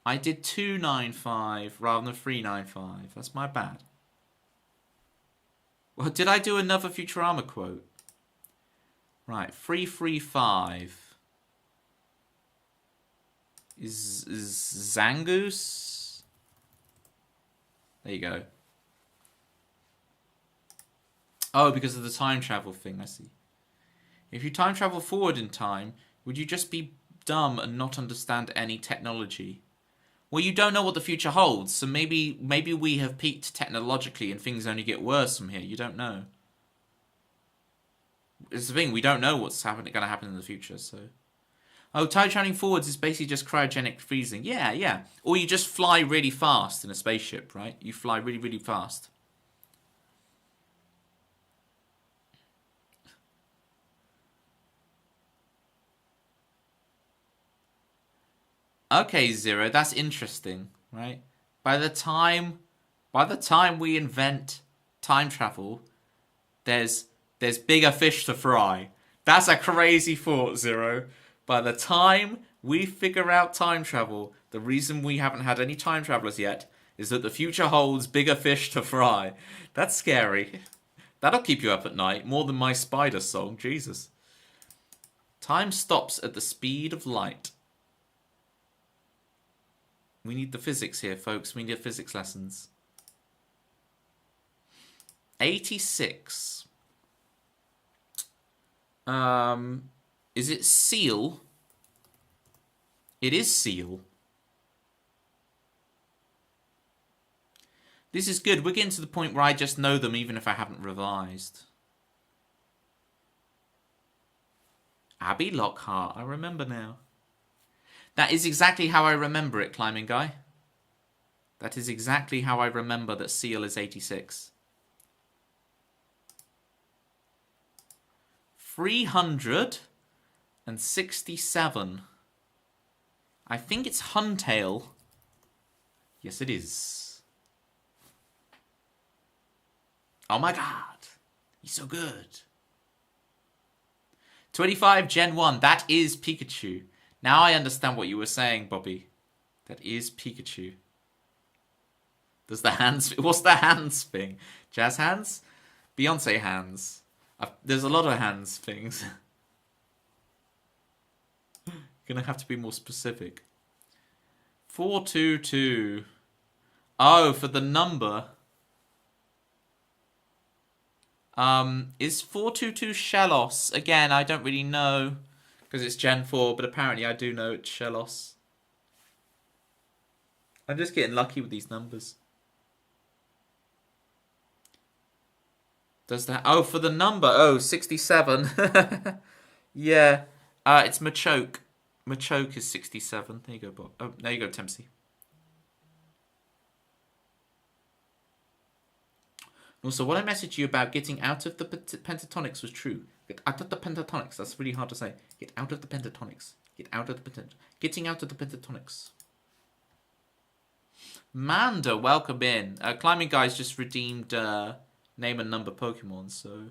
I did 295 rather than 395. That's my bad. Well, did I do another Futurama quote? Right, 335 is Zangoose. There you go. Oh, because of the time travel thing, I see. If you time travel forward in time, would you just be dumb and not understand any technology? Well, you don't know what the future holds, so maybe we have peaked technologically and things only get worse from here. You don't know. It's the thing, we don't know what's going to happen in the future, so... Oh, time traveling forwards is basically just cryogenic freezing. Yeah, yeah. Or you just fly really fast in a spaceship, right? You fly really, really fast. Okay, Zero, that's interesting, right? By the time we invent time travel, there's bigger fish to fry. That's a crazy thought, Zero. By the time we figure out time travel, the reason we haven't had any time travelers yet is that the future holds bigger fish to fry. That's scary. That'll keep you up at night, more than my spider song, Jesus. Time stops at the speed of light. We need the physics here, folks. We need physics lessons. 86. Is it seal? It is seal. This is good. We're getting to the point where I just know them even if I haven't revised. Abby Lockhart. I remember now. That is exactly how I remember it, Climbing Guy. That is exactly how I remember that seal is 86. 367. I think it's Huntail. Yes, it is. Oh my god. He's so good. 25 Gen 1. That is Pikachu. Now I understand what you were saying, Bobby. That is Pikachu. Does the hands... What's the hands thing? Jazz hands? Beyonce hands. There's a lot of hands things. Gonna have to be more specific. 422. Oh, for the number. Is 422 Shellos? Again, I don't really know. Because it's Gen 4, but apparently I do know it's Shellos. I'm just getting lucky with these numbers. Does that... Oh, for the number. Oh, 67. Yeah. It's Machoke. Machoke is 67. There you go, Bob. Oh, there you go, Tempsy. Also, what I messaged you about getting out of the pentatonics was true. Get out of the pentatonics. That's really hard to say. Get out of the pentatonics. Get out of the Getting out of the pentatonics. Manda, welcome in. Climbing Guy's just redeemed name and number Pokemon, so...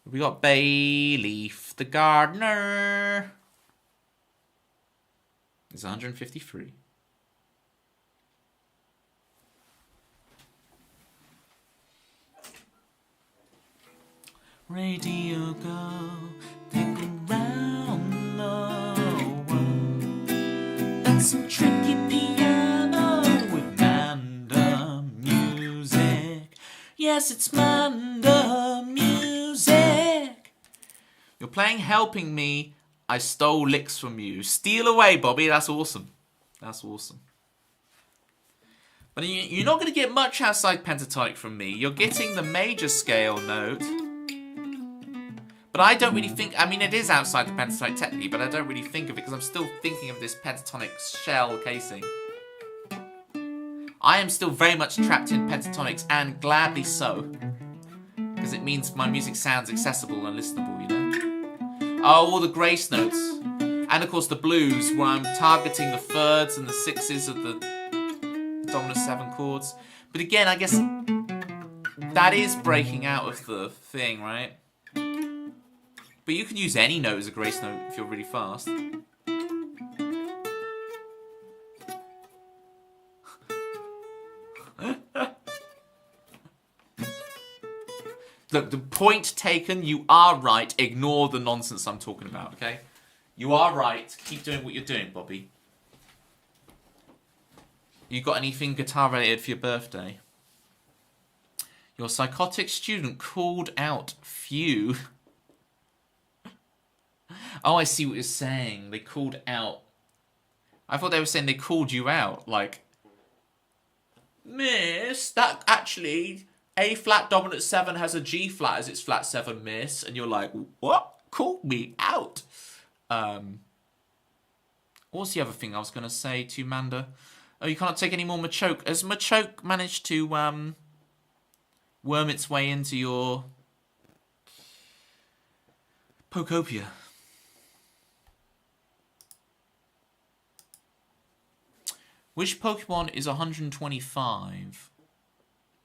We got Bayleaf, the gardener. It's 153. Radio go, take around the world. That's some tricky piano with Manda music. Yes, it's Manda music. You're playing Helping Me. I stole licks from you. Steal away, Bobby. That's awesome. That's awesome. But you're not going to get much outside pentatonic from me. You're getting the major scale note. But I don't really think... I mean, it is outside the pentatonic technically, but I don't really think of it because I'm still thinking of this pentatonic shell casing. I am still very much trapped in pentatonics, and gladly so. Because it means my music sounds accessible and listenable, you know? Oh, all the grace notes. And, of course, the blues, where I'm targeting the thirds and the sixes of the dominant 7 chords. But again, I guess that is breaking out of the thing, right? But you can use any note as a grace note if you're really fast. Look, the point taken, you are right. Ignore the nonsense I'm talking about, okay? You are right. Keep doing what you're doing, Bobby. You got anything guitar related for your birthday? Your psychotic student called out few. Oh, I see what you're saying. They called out. I thought they were saying they called you out. Like, Miss, that actually, A flat dominant 7 has a G flat as its flat 7, miss. And you're like, what? Called me out. What's the other thing I was going to say to you, Manda? Oh, you can't take any more Machoke. Has Machoke managed to worm its way into your Pokopia? Which Pokemon is 125?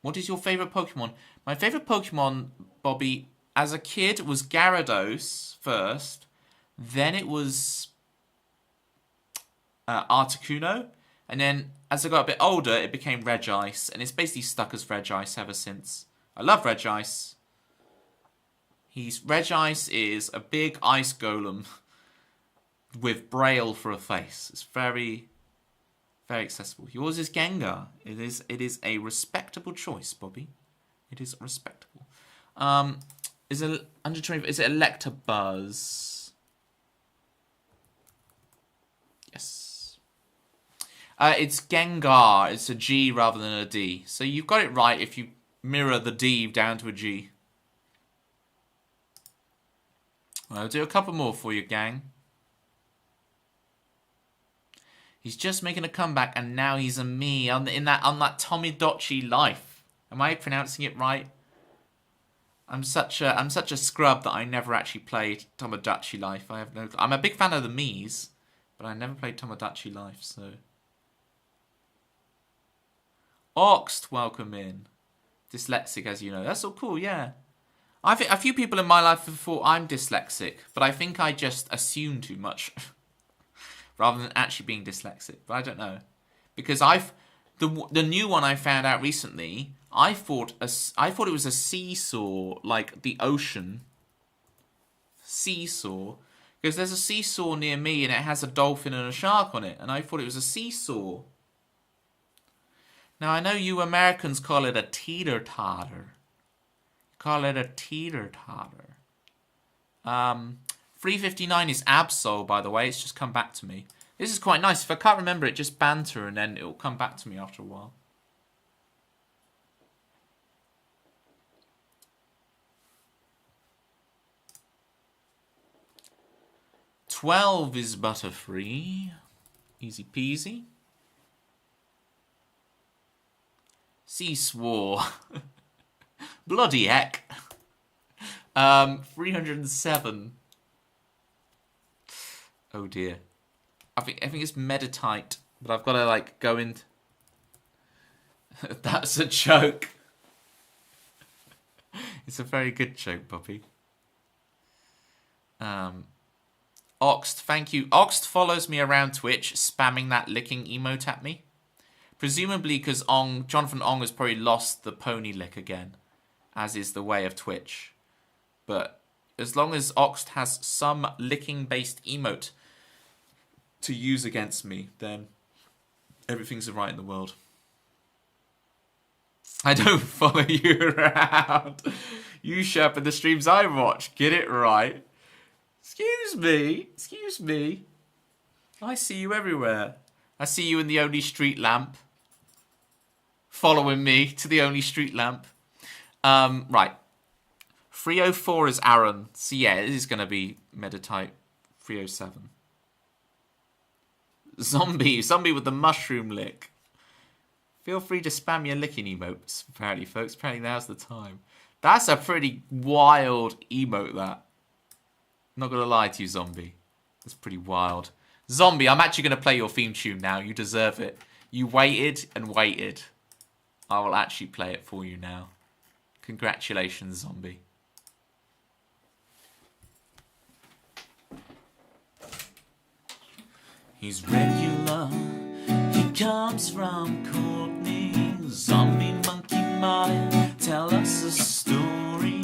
What is your favourite Pokemon? My favourite Pokemon, Bobby, as a kid was Gyarados first. Then it was Articuno. And then as I got a bit older, it became Regice. And it's basically stuck as Regice ever since. I love Regice. Regice is a big ice golem with Braille for a face. It's very, very accessible. Yours is Gengar. It is a respectable choice, Bobby. It is respectable. Is it Electabuzz? Yes. It's Gengar. It's a G rather than a D. So you've got it right if you mirror the D down to a G. I'll do a couple more for you, gang. He's just making a comeback, and now he's a me on that Tomodachi Life. Am I pronouncing it right? I'm such a scrub that I never actually played Tomodachi Life. I'm a big fan of the Miis, but I never played Tomodachi Life. So, Oxt, welcome in. Dyslexic, as you know. That's all cool. Yeah. I think a few people in my life have thought I'm dyslexic, but I think I just assume too much rather than actually being dyslexic. But I don't know, because the new one I found out recently. I thought it was a seesaw, like the ocean seesaw, because there's a seesaw near me and it has a dolphin and a shark on it, and I thought it was a seesaw. Now I know you Americans call it a teeter-totter. Call it a teeter-totter. 359 is Absol, by the way. It's just come back to me. This is quite nice. If I can't remember it, just banter and then it'll come back to me after a while. $12 is Butterfree. Easy peasy. Seaswore. Bloody heck. 307. Oh dear. I think it's Meditite, but I've got to like go in. That's a joke. It's a very good joke, Bobby. Oxt, thank you. Oxt follows me around Twitch, spamming that licking emote at me. Presumably because Jonathan Ong has probably lost the pony lick again, as is the way of Twitch. But as long as Oxt has some licking-based emote to use against me, then everything's right in the world. I don't follow you around. You show up in the streams I watch. Get it right. Excuse me. I see you everywhere. I see you in the only street lamp. Following me to the only street lamp. Right. 304 is Aaron. So yeah, it is going to be Meditite 307. Zombie with the mushroom lick. Feel free to spam your licking emotes, apparently, folks. Apparently now's the time. That's a pretty wild emote, that. Not going to lie to you, Zombie. That's pretty wild. Zombie, I'm actually going to play your theme tune now. You deserve it. You waited and waited. I will actually play it for you now. Congratulations, Zombie. He's regular, he comes from Courtney. Zombie monkey Martin, tell us a story.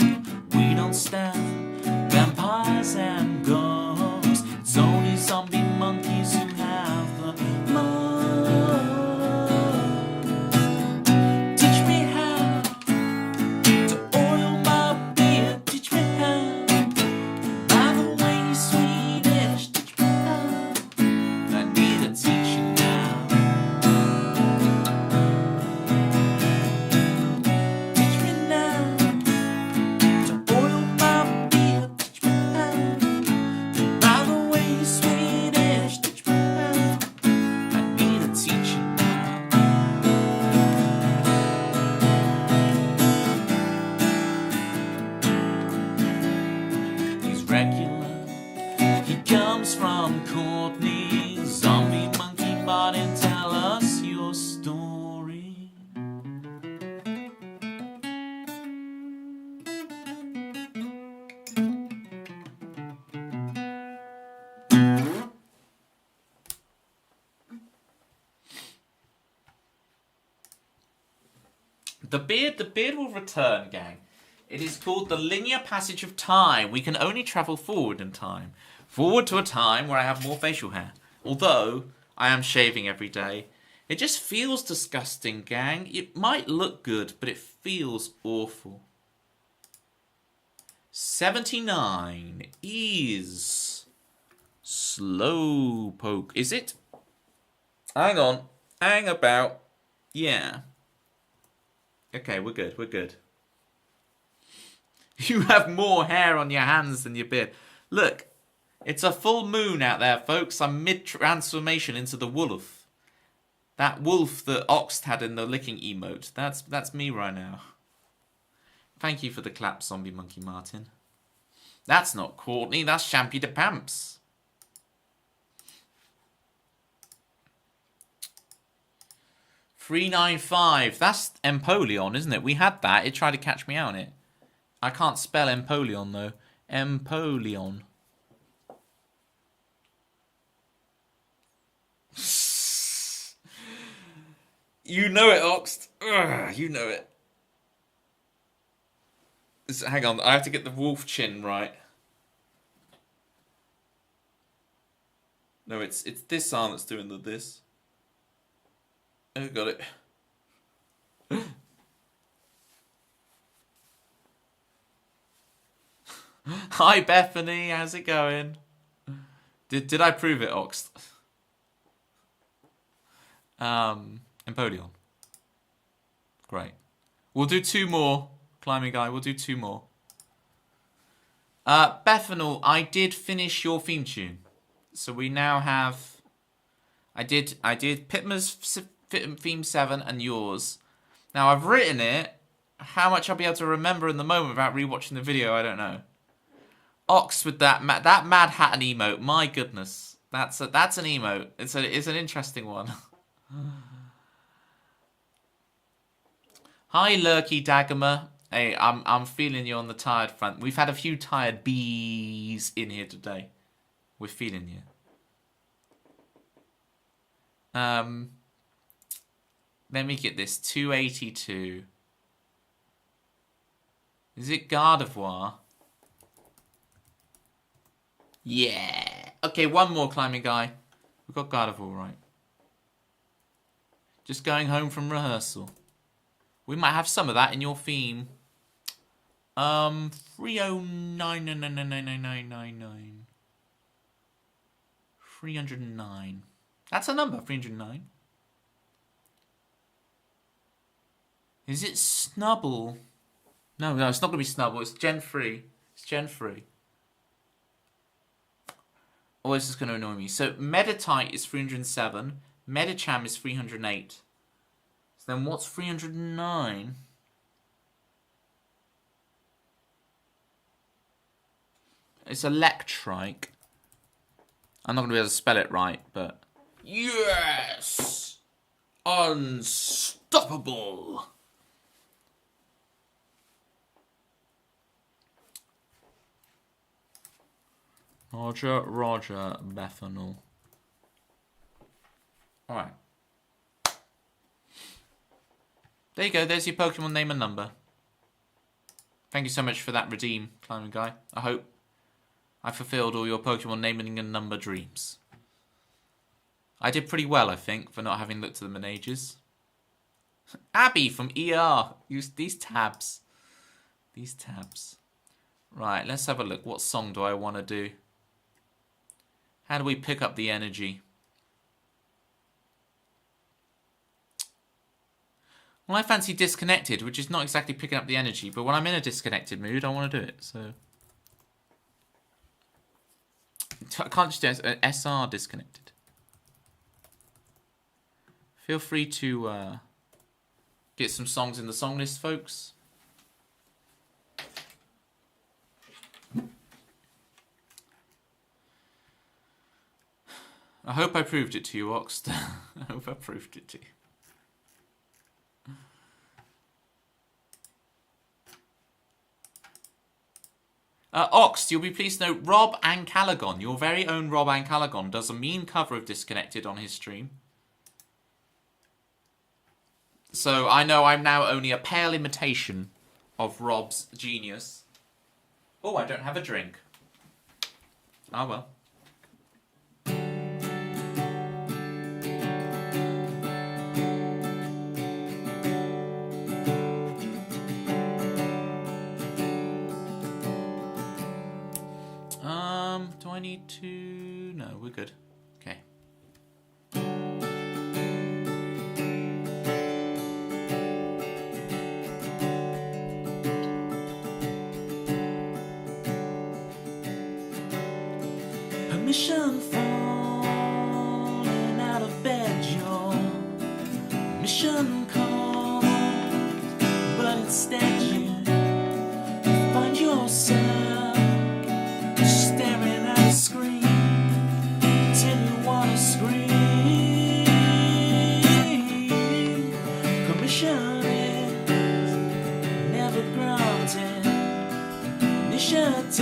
We don't stand vampires and ghosts. It's only zombie monkeys who have the most. Teach me how to oil my beard. Teach me how. By the way, you're Swedish. Teach me how. I need a teaching now. Teach me now to oil my beard. Teach me how. By the way, you're Swedish. Teach me how. I need a teaching now. He's regular. He comes from Courtney. Zombie monkey Martin, tell us your story. The beard will return, gang. It is called the linear passage of time. We can only travel forward in time. Forward to a time where I have more facial hair. Although, I am shaving every day. It just feels disgusting, gang. It might look good, but it feels awful. 79 is Slowpoke. Is it? Hang on. Hang about. Yeah. Okay, we're good. We're good. You have more hair on your hands than your beard. Look, it's a full moon out there, folks. I'm mid-transformation into the wolf. That wolf that Oxt had in the licking emote. That's me right now. Thank you for the clap, Zombie Monkey Martin. That's not Courtney, that's Champy de Pamps. $3.95. That's Empoleon, isn't it? We had that. It tried to catch me out on it. I can't spell Empoleon though. Empoleon. You know it, Oxt. Ugh, you know it. Hang on, I have to get the wolf chin right. No, it's this arm that's doing this. Oh, got it. Hi Bethany, how's it going? Did I prove it, Oxt? Empoleon. Great. We'll do 2 more, climbing guy. We'll do 2 more. Bethanol, I did finish your theme tune, so we now have. I did Pitma's theme 7 and yours. Now I've written it. How much I'll be able to remember in the moment without rewatching the video, I don't know. Ox with that Mad Hat emote. My goodness, that's an emote. It's an interesting one. Hi Lurky Dagmer. Hey, I'm feeling you on the tired front. We've had a few tired bees in here today. We're feeling you. Let me get this. 282. Is it Gardevoir? Yeah. Okay, one more climbing guy. We've got Gardevoir right. Just going home from rehearsal. We might have some of that in your theme. 309. 309. That's a number, 309. Is it Snubble? No, it's not going to be Snubble. It's Gen 3. It's Gen 3. Oh, this is going to annoy me. So, Meditite is 307. Medicham is 308. So then what's 309? It's Electrike. I'm not going to be able to spell it right, but... Yes! Unstoppable! Roger, Bethanol. Alright. There you go, there's your Pokemon name and number. Thank you so much for that redeem, Climbing Guy. I hope I fulfilled all your Pokemon naming and number dreams. I did pretty well, I think, for not having looked at them in ages. Abby from ER. Use these tabs. These tabs. Right, let's have a look. What song do I want to do? How do we pick up the energy? Well, I fancy Disconnected, which is not exactly picking up the energy, but when I'm in a disconnected mood, I want to do it, so... I can't just do an SR Disconnected. Feel free to get some songs in the song list, folks. I hope I proved it to you, Oxt. I hope I proved it to you. Oxt, you'll be pleased to know Rob Ancalagon, your very own Rob Ancalagon, does a mean cover of Disconnected on his stream. So I know I'm now only a pale imitation of Rob's genius. Oh, I don't have a drink. Ah, well. Do I need to... No, we're good. Okay. Permission falling out of bed, your mission calls, but instead you find yourself staring at a screen till you wanna scream. Permission is never granted. Initiative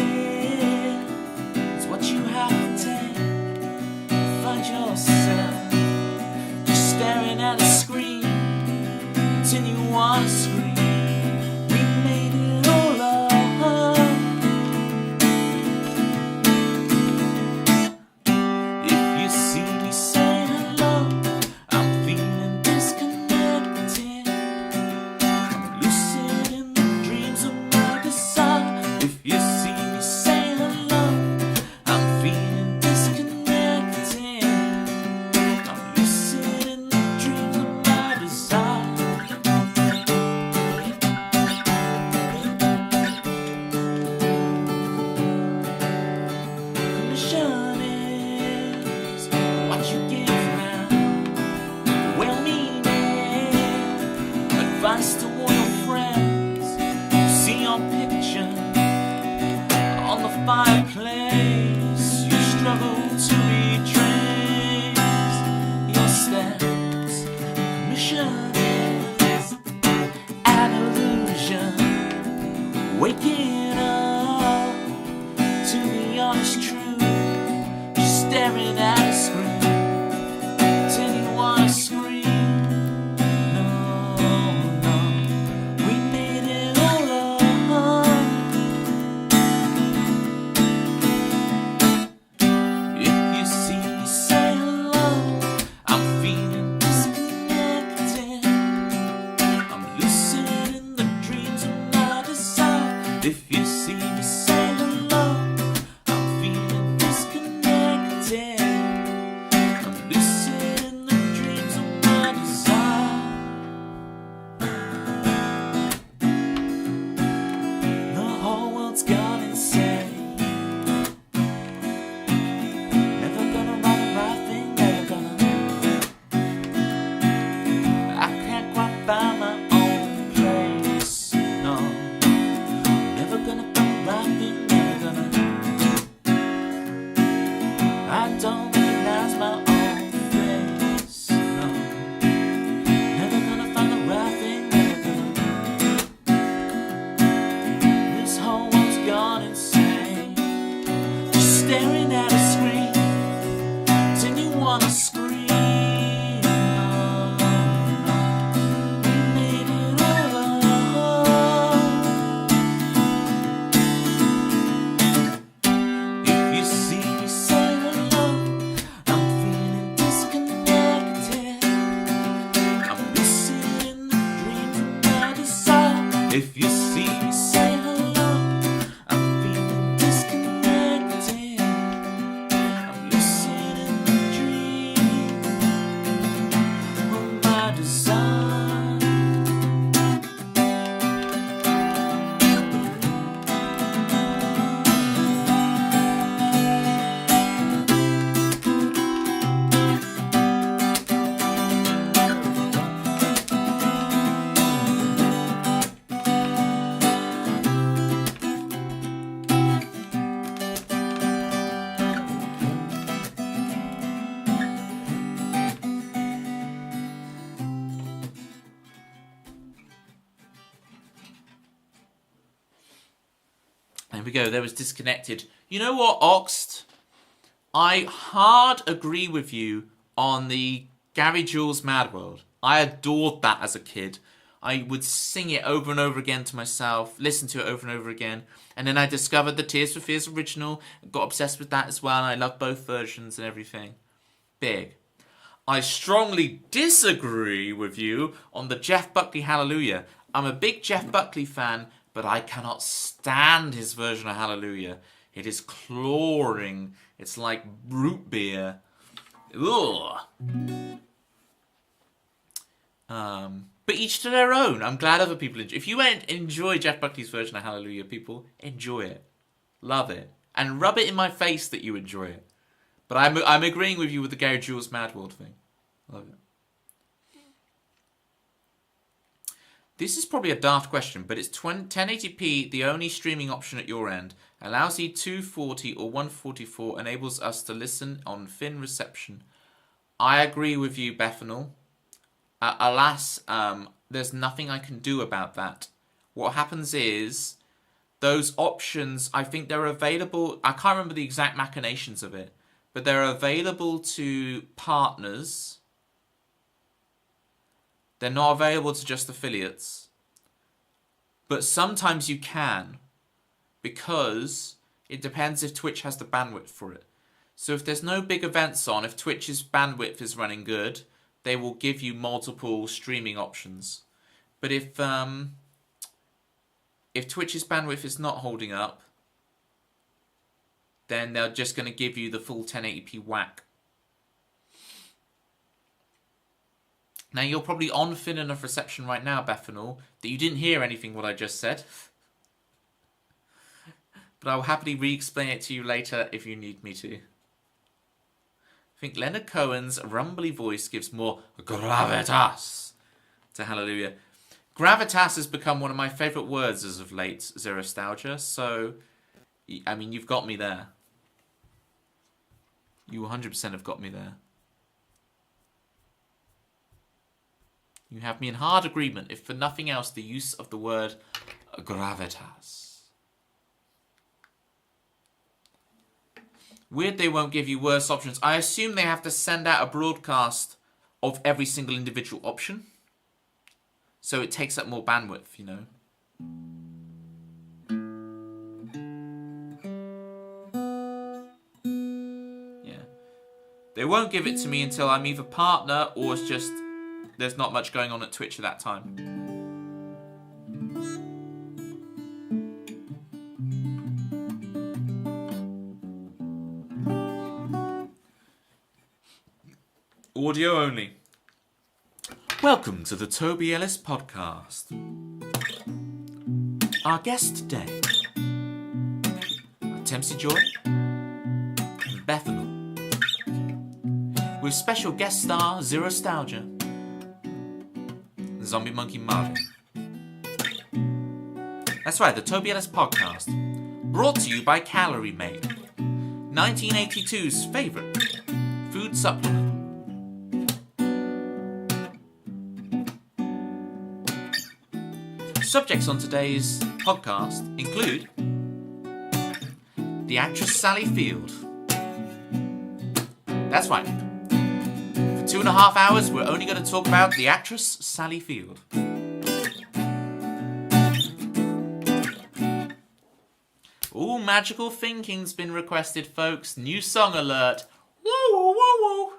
is what you have to take. Find yourself just staring at a screen till you wanna scream. We made it all up. If you see me say hello, I'm feeling disconnected. I'm lucid in the dreams of my desire. If you see me say hello, I'm feeling disconnected. I'm lucid in the dreams of my desire. Permission is what you give now. Well-meaning advice to all your friends. See your picture on the fireplace. You struggle to retrace your steps. Permission is an illusion. Waking up to the honest truth. Just staring at a screen till you wanna scream. No, no, we made it all up. If you see me say hello, I'm feeling disconnected. I'm lucid in the dreams of my desire. If you see me say hello, I'm feeling disconnected. I'm lucid in the dreams of my desire. The whole world's gone insane. Never gonna write the right thing, never gonna. I can't quite find my own place, no. Never gonna find the right thing, never gonna. I don't recognize my own face, no. Never gonna find the right thing, never gonna. This whole world's gone insane. Just staring at a screen till you wanna scream. go. There was disconnected. You know what, Oxt? I hard agree with you on the Gary Jules Mad World. I adored that as a kid. I would sing it over and over again to myself, listen to it over and over again. And then I discovered the Tears for Fears original, got obsessed with that as well, and I love both versions and everything. Big. I strongly disagree with you on the Jeff Buckley Hallelujah. I'm a big Jeff Buckley fan, but I cannot stand his version of Hallelujah. It is clawing. It's like root beer. Ugh. But each to their own. I'm glad other people enjoy. If you enjoy Jeff Buckley's version of Hallelujah, people, enjoy it. Love it. And rub it in my face that you enjoy it. But I'm agreeing with you with the Gary Jules Mad World thing. Love it. This is probably a daft question, but it's 1080p the only streaming option at your end. Allows you 240 or 144, enables us to listen on thin reception. I agree with you, Bethanol. Alas, there's nothing I can do about that. What happens is, those options, I think they're available, I can't remember the exact machinations of it, but they're available to partners. They're not available to just affiliates. But sometimes you can, because it depends if Twitch has the bandwidth for it. So if there's no big events on, if Twitch's bandwidth is running good, they will give you multiple streaming options. But if Twitch's bandwidth is not holding up, then they're just going to give you the full 1080p whack. Now, you're probably on thin enough reception right now, Bethanol, that you didn't hear anything what I just said. But I will happily re-explain it to you later if you need me to. I think Leonard Cohen's rumbly voice gives more gravitas to Hallelujah. Gravitas has become one of my favourite words as of late, Zerostalgia. So, I mean, you've got me there. You 100% have got me there. You have me in hard agreement, if for nothing else, the use of the word gravitas. Weird they won't give you worse options. I assume they have to send out a broadcast of every single individual option. So it takes up more bandwidth, you know. Yeah. They won't give it to me until I'm either partner or it's just there's not much going on at Twitch at that time. Audio only. Welcome to the Toby Ellis podcast. Our guest today are Tempsy Joy and Bethanol, with special guest star Zerostalgia, Zombie Monkey Marvin. That's right, the Toby Ellis podcast, brought to you by Calorie Mate, 1982's favourite food supplement. Subjects on today's podcast include the actress Sally Field. That's right. For 2.5 hours, we're only going to talk about the actress Sally Field. Ooh, magical thinking's been requested, folks. New song alert. Woo woo woo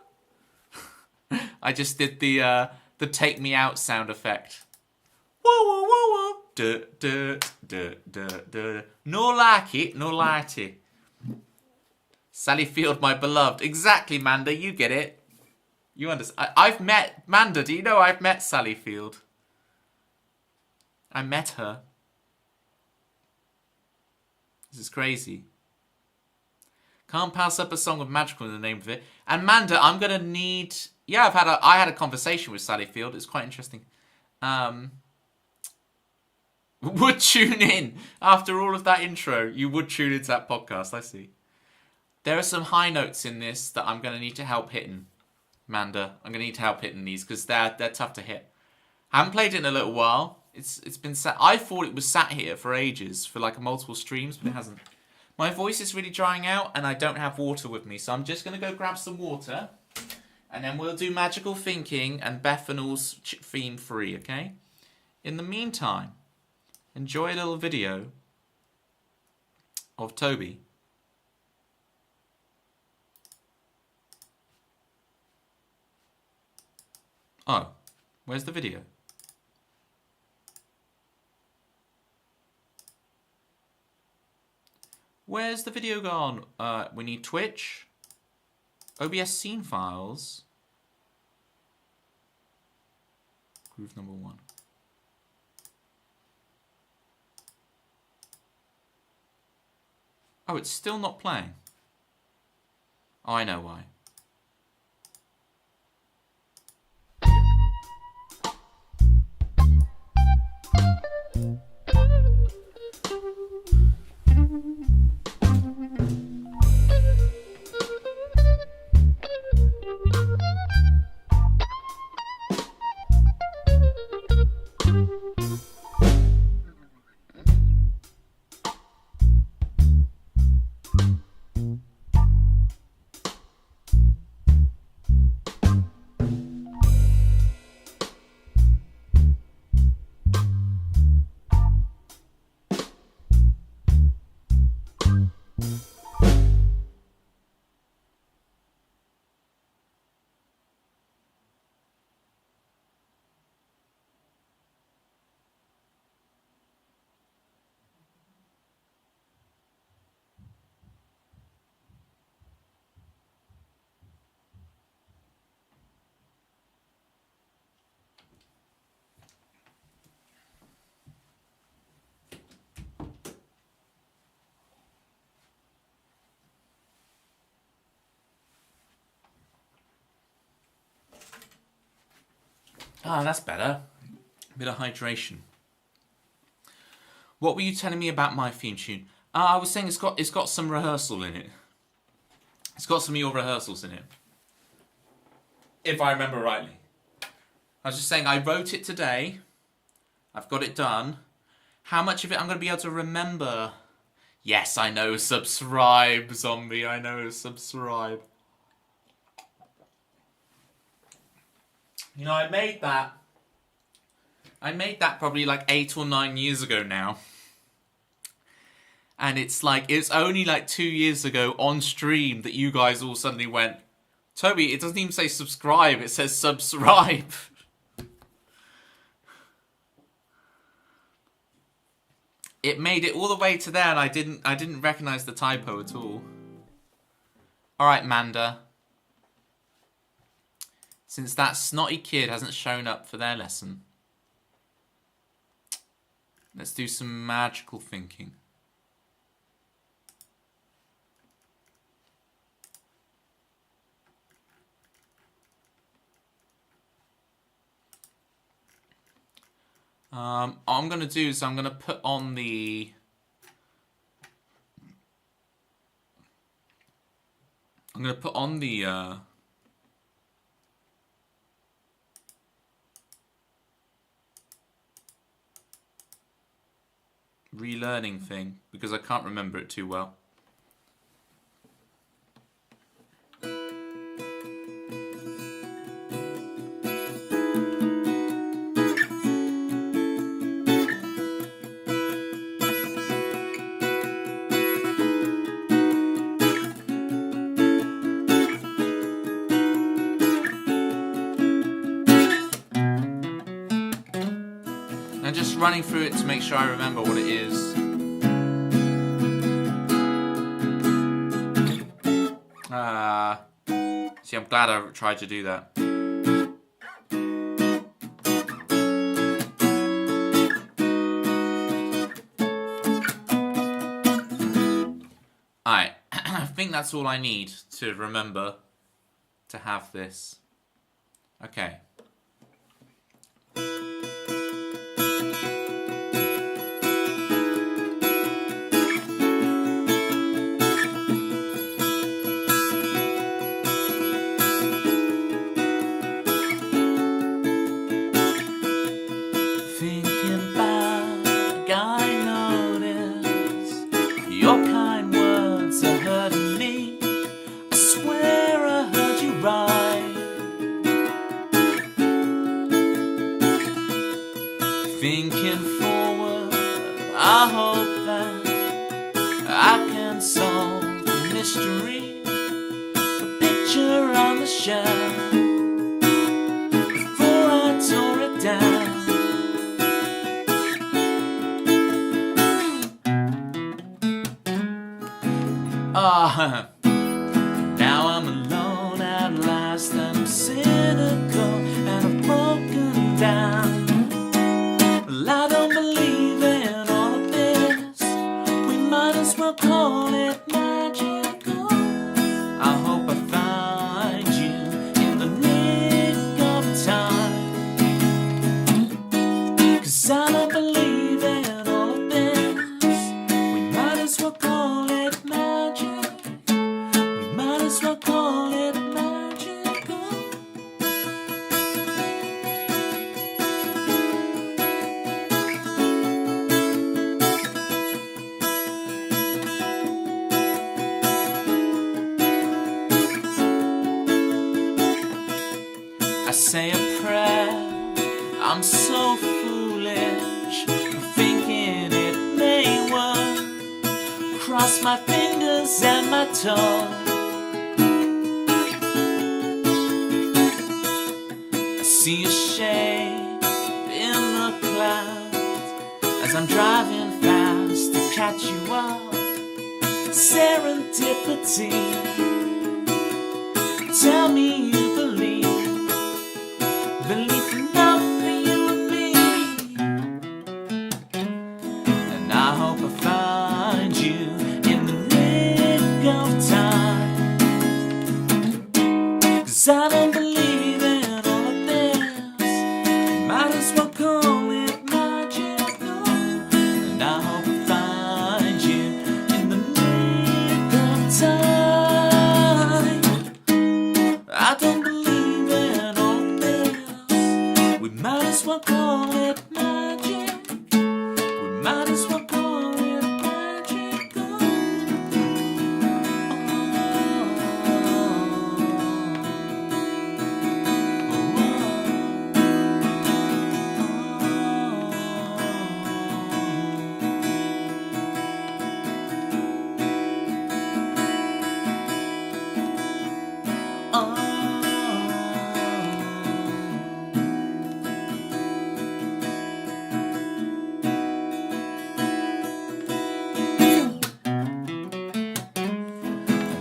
woo. I just did the take me out sound effect. Woo woo woo woo. Duh, duh, duh, duh, duh. No like it, no like it. Sally Field, my beloved. Exactly, Manda, you get it. You understand. I've met Manda. Do you know I've met Sally Field? I met her. This is crazy. Can't pass up a song with magical in the name of it. And Manda, I'm gonna need. Yeah, I had a conversation with Sally Field. It's quite interesting. Would tune in after all of that intro. You would tune into that podcast. I see. There are some high notes in this that I'm going to need to help hitting, Manda. I'm going to need to help hitting these because they're tough to hit. I haven't played it in a little while. It's been sat. I thought it was sat here for ages, for like multiple streams, but it hasn't. My voice is really drying out, and I don't have water with me, so I'm just gonna go grab some water, and then we'll do magical thinking and Bethanol's theme free. Okay. In the meantime, enjoy a little video of Toby. Oh, where's the video? Where's the video gone? We need Twitch, OBS scene files, groove number 1. Oh, it's still not playing. Oh, I know why. Ah, that's better. A bit of hydration. What were you telling me about my theme tune? I was saying it's got some rehearsal in it. It's got some of your rehearsals in it. If I remember rightly. I was just saying I wrote it today. I've got it done. How much of it I'm going to be able to remember? Yes, I know. Subscribe, zombie. I know. Subscribe. You know, I made that probably like 8 or 9 years ago now. And it's only like 2 years ago on stream that you guys all suddenly went, Toby, it doesn't even say subscribe, it says subscribe. It made it all the way to there and I didn't recognize the typo at all. Alright, Manda. Since that snotty kid hasn't shown up for their lesson, let's do some magical thinking. What I'm going to do is I'm going to put on the... relearning thing because I can't remember it too well. Just running through it to make sure I remember what it is. See, I'm glad I tried to do that. Alright, I think that's all I need to remember to have this. Okay. Thinking mystery, the picture on the shelf, before I tore it down. Now I'm alone at last, and I'm cynical and I've broken down. Well, I don't believe in all of this. We might as well call it magical. I hope I find you in the nick of time, 'cause I don't believe in all of this. We might as well call it magic. We might as well call it magical. I say a prayer, I'm so foolish, thinking it may work. Cross my fingers and my toes. I see a shape in the clouds as I'm driving fast to catch you up. Serendipity. Tell me you believe enough for you and me, and I hope I find you in the nick of time, 'cause I don't believe in all of this. Might as well call it magical, and I hope I find you in the nick of time. I don't believe in all of this. We might as well call it magic. We might as well call it magical.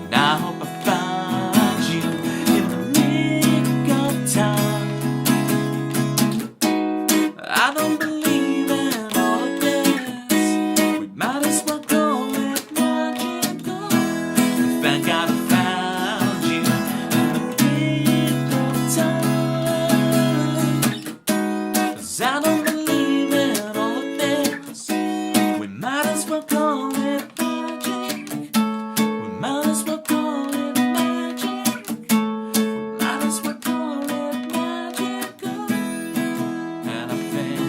And I hope I find you in the nick of time. I don't believe in all of this. We might as well call it magical. Thank God I found you in the nick of time. 'Cause I don't believe in all of this. We might as well call it magic. We might as well call it magic. We might as well call it magical. And I think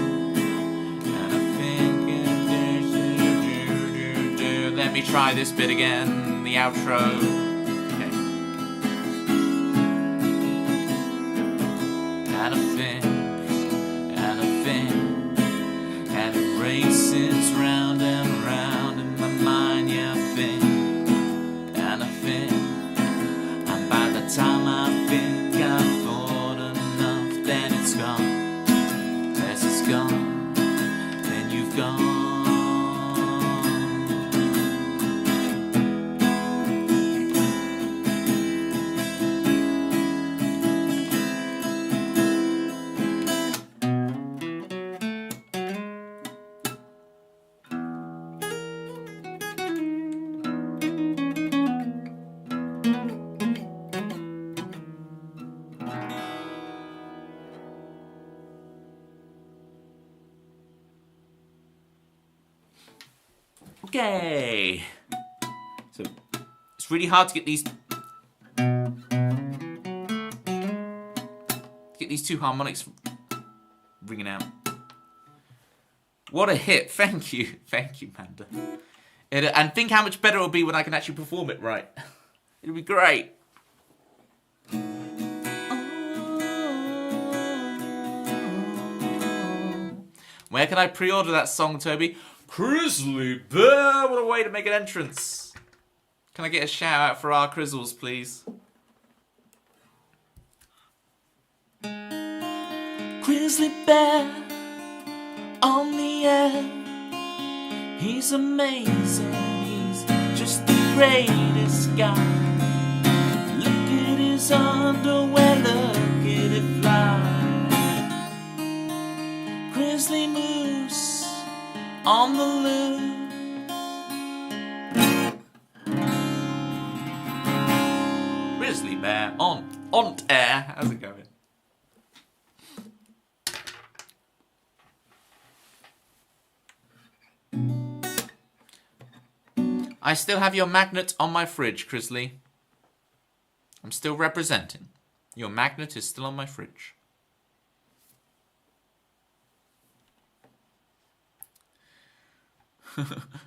let me try this bit again, the outro. Okay. And I think, and it races round and round in my mind. Yeah, I think, and by the time I think I've thought enough, then it's gone. Yes, it's gone. Then you've gone. Okay. So it's really hard to get these two harmonics ringing out. What a hit! Thank you, Banter. And think how much better it'll be when I can actually perform it right. It'll be great. Where can I pre-order that song, Toby? Grizzly Bear! What a way to make an entrance. Can I get a shout out for our Crizzles, please? Grizzly bear on the air. He's amazing, he's just the greatest guy. Look at his underwear, look at it fly. Grizzly moose on the loose. Grizzly bear on air. How's it going? I still have your magnet on my fridge, Crizzly. I'm still representing. Your magnet is still on my fridge.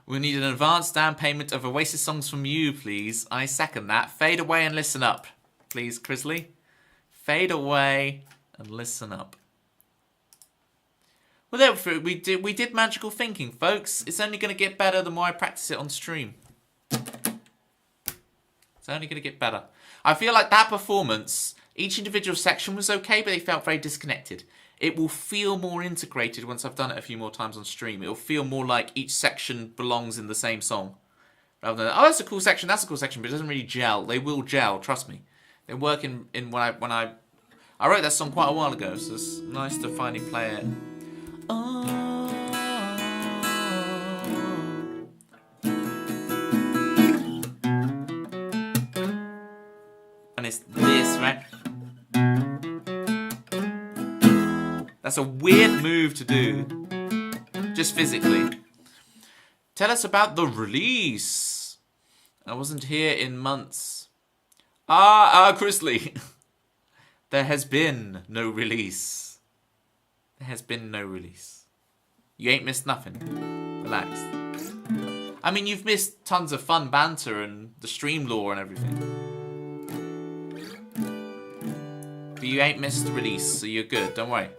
We need an advance down payment of Oasis songs from you, please. I second that. Fade away and listen up, please, Crizzly. Fade away and listen up. Well, we did magical thinking, folks. It's only going to get better the more I practice it on stream. It's only going to get better. I feel like that performance, each individual section was okay, but they felt very disconnected. It will feel more integrated once I've done it a few more times on stream. It'll feel more like each section belongs in the same song. Rather than, oh, that's a cool section, but it doesn't really gel. They will gel, trust me. They work in when I wrote that song quite a while ago, so it's nice to finally play it. Oh. And it's this, right? That's a weird move to do. Just physically. Tell us about the release. I wasn't here in months. Crizzly. There has been no release. There has been no release. You ain't missed nothing. Relax. I mean, you've missed tons of fun banter and the stream lore and everything. But you ain't missed the release, so you're good. Don't worry.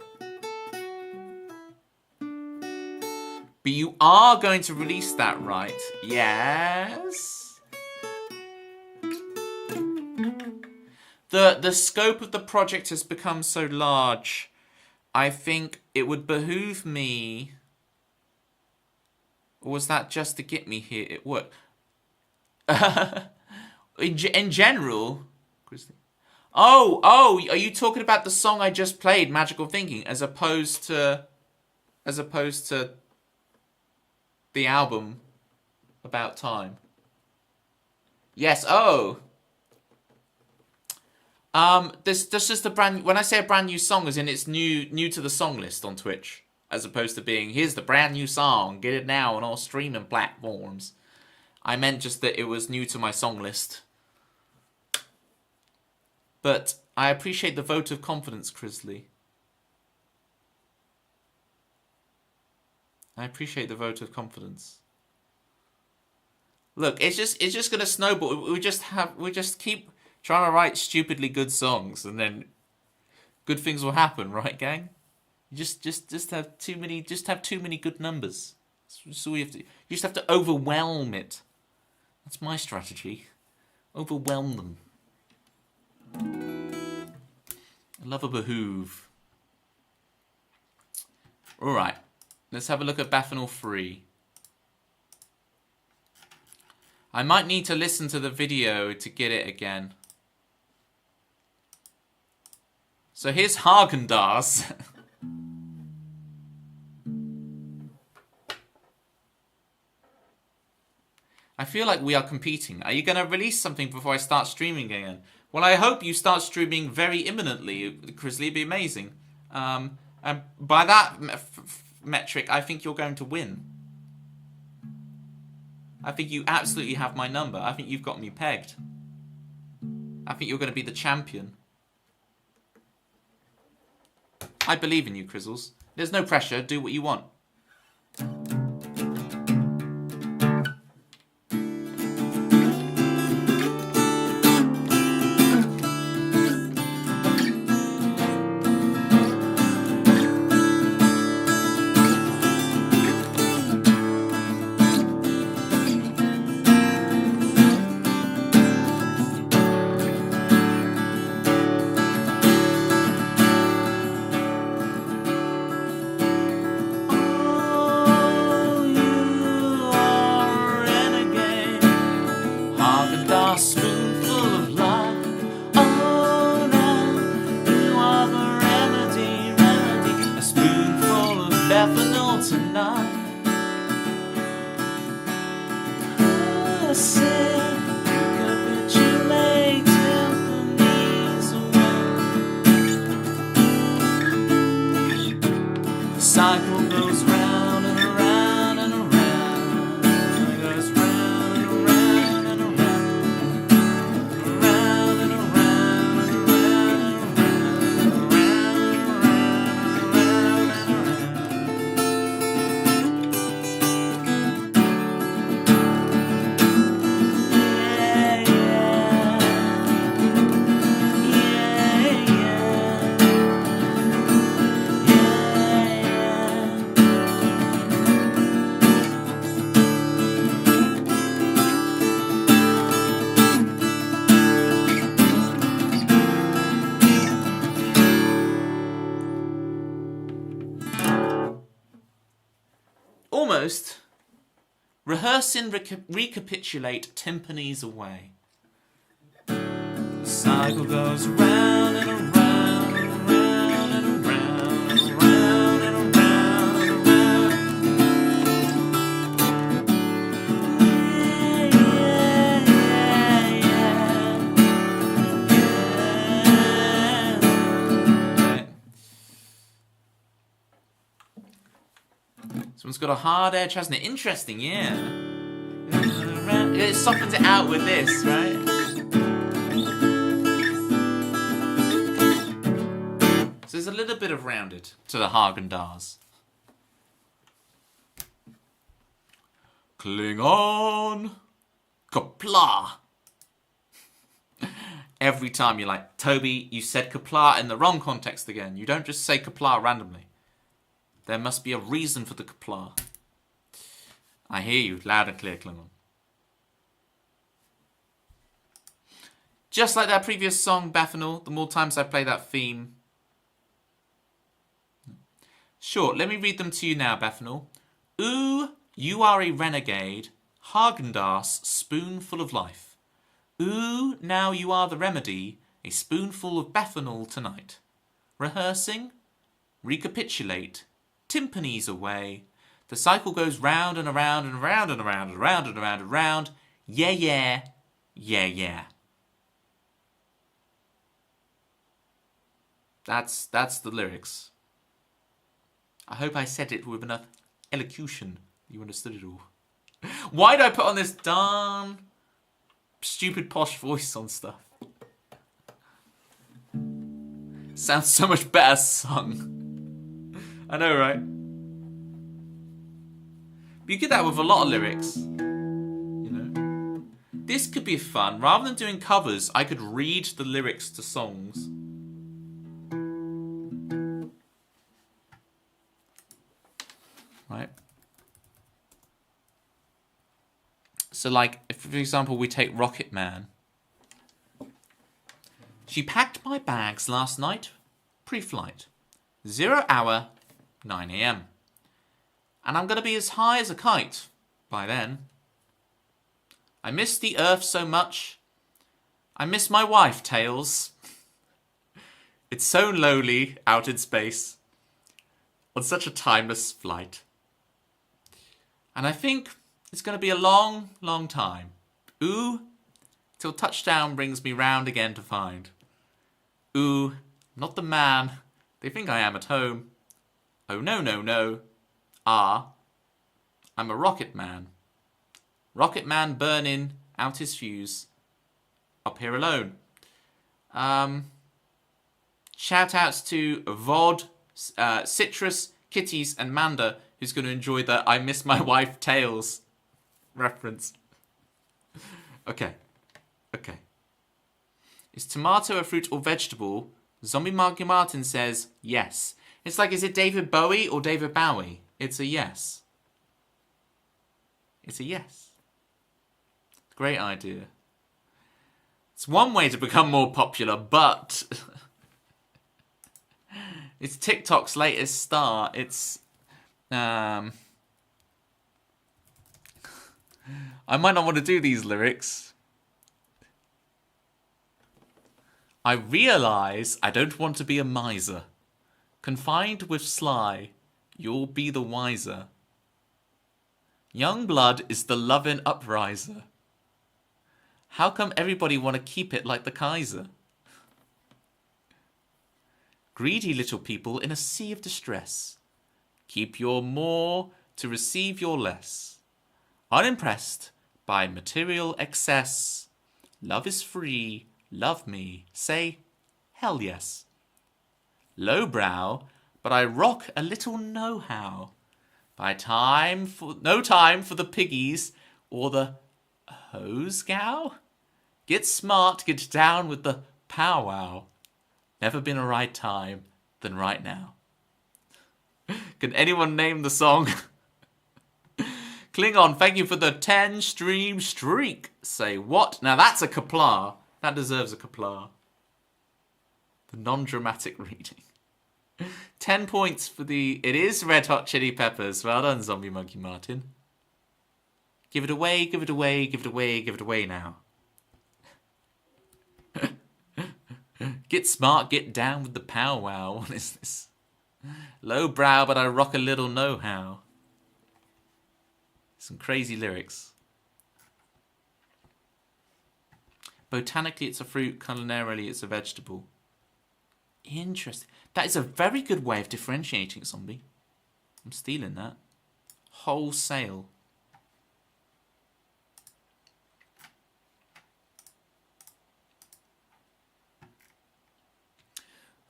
But you are going to release that, right? Yes. The scope of the project has become so large. I think it would behoove me... Or was that just to get me here? It worked. In general... Oh, are you talking about the song I just played, Magical Thinking, as opposed to the album About Time? Yes. Oh. This just a brand. When I say a brand new song, as in it's new to the song list on Twitch, as opposed to being here's the brand new song, get it now on all streaming platforms. I meant just that it was new to my song list. But I appreciate the vote of confidence, Crizzly. I appreciate the vote of confidence. Look, it's just gonna snowball. We just keep trying to write stupidly good songs, and then good things will happen, right, gang? You just have too many good numbers. That's all you have to. You just have to overwhelm it. That's my strategy. Overwhelm them. I love a behoove. Alright. Let's have a look at Bathanol 3. I might need to listen to the video to get it again. So here's Haagen-Dazs. I feel like we are competing. Are you going to release something before I start streaming again? Well, I hope you start streaming very imminently, Crizzly. It'd be amazing. And by that metric, I think you're going to win. I think you absolutely have my number. I think you've got me pegged. I think you're going to be the champion. I believe in you, Crizzles. There's no pressure. Do what you want. almost. Rehearse and recapitulate timpanis away. The cycle goes round and around and around and around and around and around and around. This one's got a hard edge, hasn't it? Interesting, yeah. It softens it out with this, right? So there's a little bit of rounded to the Haagen-Dazs. Klingon. Kapla. Every time you're like, Toby, you said kapla in the wrong context again. You don't just say kapla randomly. There must be a reason for the kapla. I hear you loud and clear, Klingon. Just like that previous song, Baffinal, the more times I play that theme. Sure, let me read them to you now, Baffinal. Ooh, you are a renegade, Haagen-Dazs, spoonful of life. Ooh, now you are the remedy, a spoonful of Baffinal tonight. Rehearsing, recapitulate, timpanis away. The cycle goes round and around and around and around and around and around and around. Yeah, yeah, yeah, yeah. That's the lyrics. I hope I said it with enough elocution that you understood it all. Why did I put on this darn stupid posh voice on stuff? Sounds so much better sung. I know, right? But you get that with a lot of lyrics. You know? This could be fun. Rather than doing covers, I could read the lyrics to songs. Right? So like, if, for example, we take Rocket Man. She packed my bags last night, pre-flight. 0 hour, 9 a.m. And I'm going to be as high as a kite by then. I miss the Earth so much. I miss my wife, Tails. It's so lonely out in space on such a timeless flight. And I think it's going to be a long, long time. Ooh, till touchdown brings me round again to find. Ooh, not the man they think I am at home. Oh no, no, no. Ah, I'm a rocket man. Rocket man burning out his fuse. Up here alone. Shout outs to Vod, Citrus, Kitties and Manda, who's going to enjoy the I miss my wife Tails reference. Okay. Is tomato a fruit or vegetable? Zombie Marky Martin says yes. It's like, is it David Bowie or David Bowie? It's a yes. It's a yes. Great idea. It's one way to become more popular, but it's TikTok's latest star. It's I might not want to do these lyrics. I realise I don't want to be a miser. Confined with sly, you'll be the wiser. Young blood is the loving upriser. How come everybody want to keep it like the Kaiser? Greedy little people in a sea of distress. Keep your more to receive your less. Unimpressed by material excess. Love is free, love me, say hell yes. Lowbrow, but I rock a little know-how. No time for the piggies or the hose gal. Get smart, get down with the powwow. Never been a right time than right now. Can anyone name the song? Klingon, thank you for the 10 stream streak. Say what? Now that's a kapla. That deserves a kapla. The non-dramatic reading. 10 points for the... It is Red Hot Chili Peppers. Well done, Zombie Monkey Martin. Give it away, give it away, give it away, give it away now. Get smart, get down with the powwow. What is this? Low brow, but I rock a little know-how. Some crazy lyrics. Botanically, it's a fruit. Culinarily, it's a vegetable. Interesting. That is a very good way of differentiating zombie. I'm stealing that. Wholesale.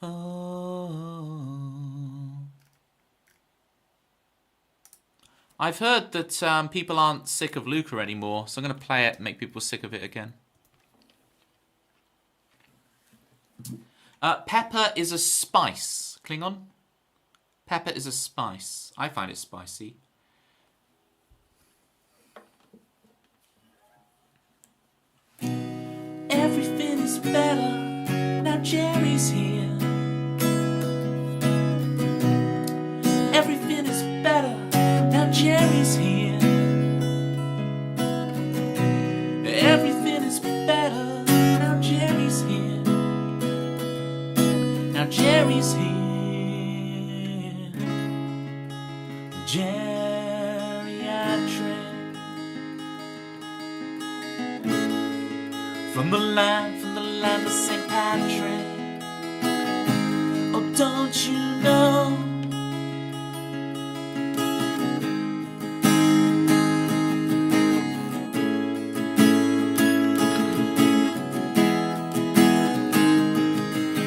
Oh. I've heard that people aren't sick of Luca anymore, so I'm going to play it and make people sick of it again. Pepper is a spice. Klingon? Pepper is a spice. I find it spicy. Everything is better now Jerry's here. Everything is better now Jerry's here. Everything is better now Jerry's here. Now Jerry's here. Geriatric. From the land of St. Patrick. Oh, don't you know?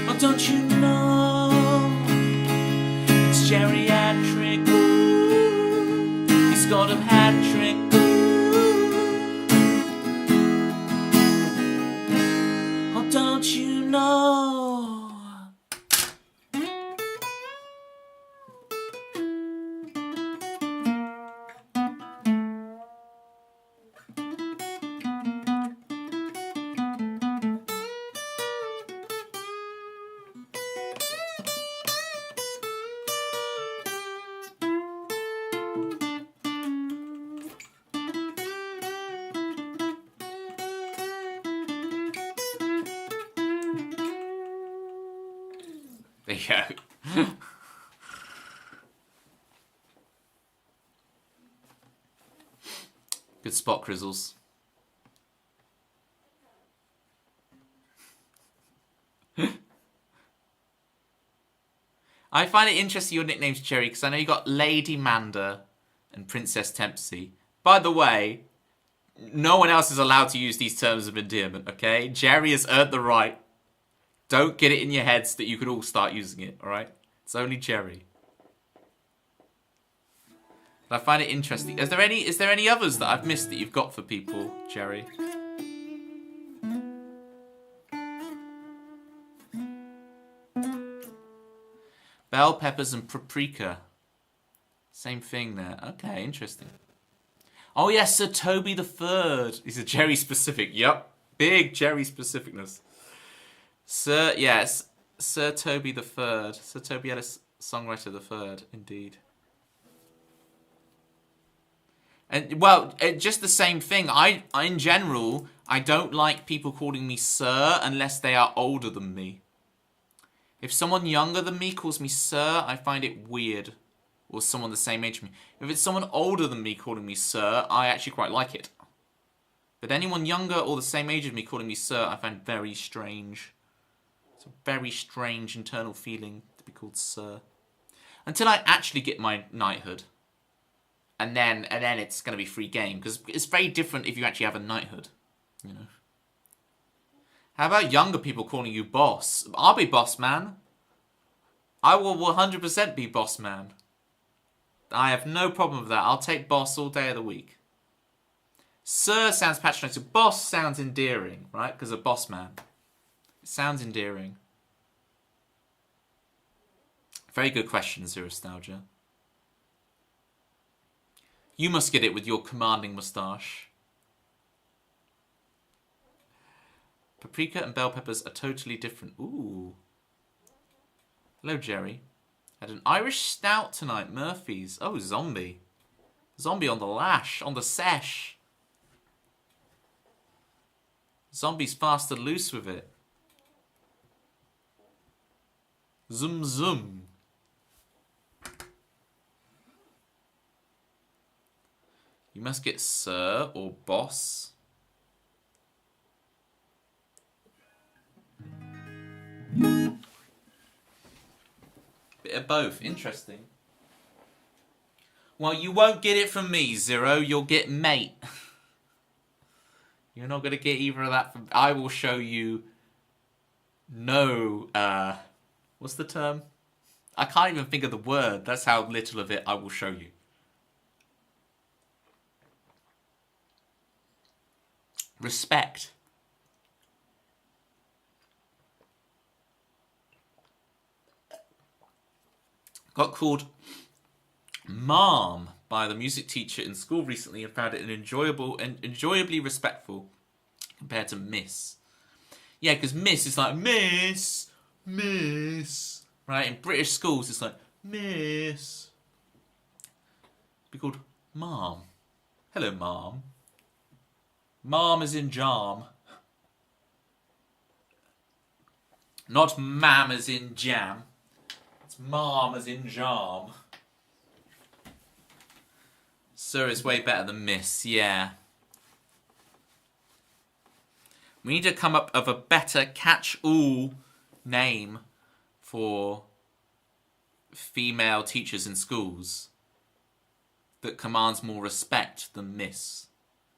Oh, don't you know? It's geriatric. Ooh, he scored a hat trick. Don't you know? There you go. Good spot, Crizzles. I find it interesting your nickname's Jerry because I know you got Lady Manda and Princess Tempsey. By the way, no one else is allowed to use these terms of endearment, okay? Jerry has earned the right. Don't get it in your heads that you could all start using it, alright? It's only Jerry. But I find it interesting. Is there any others that I've missed that you've got for people, Jerry? Bell peppers and paprika. Same thing there. Okay, interesting. Oh yes, Sir Toby the Third. He's a Jerry specific. Yep. Big Jerry specificness. Sir, yes, Sir Toby the Third. Sir Toby Ellis, songwriter the Third, indeed. And well, just the same thing. I in general, I don't like people calling me sir unless they are older than me. If someone younger than me calls me sir, I find it weird. Or someone the same age as me. If it's someone older than me calling me sir, I actually quite like it. But anyone younger or the same age as me calling me sir, I find very strange. It's a very strange internal feeling to be called sir. Until I actually get my knighthood. And then it's going to be free game. Because it's very different if you actually have a knighthood. You know. How about younger people calling you boss? I'll be boss man. I will 100% be boss man. I have no problem with that. I'll take boss all day of the week. Sir sounds patronising. Boss sounds endearing, right? Because a boss man. It sounds endearing. Very good question, Zero Nostalgia. You must get it with your commanding moustache. Paprika and bell peppers are totally different. Ooh. Hello, Jerry. Had an Irish stout tonight, Murphy's. Oh, zombie. Zombie on the lash, on the sesh. Zombie's fast and loose with it. Zoom zoom. You must get sir or boss. Bit of both. Interesting. Well, you won't get it from me, Zero. You'll get mate. You're not going to get either of that from... I will show you no... what's the term? I can't even think of the word. That's how little of it I will show you. Respect. Got called Mom by the music teacher in school recently and found it an enjoyable and enjoyably respectful compared to Miss. Yeah, because Miss is like Miss, Miss, right? In British schools, it's like Miss. Be called Mom. Hello, Mom. Mom is in jam. Not mam as in jam. It's mom as in jam. Sir is way better than Miss, yeah. We need to come up with a better catch-all name for female teachers in schools that commands more respect than Miss.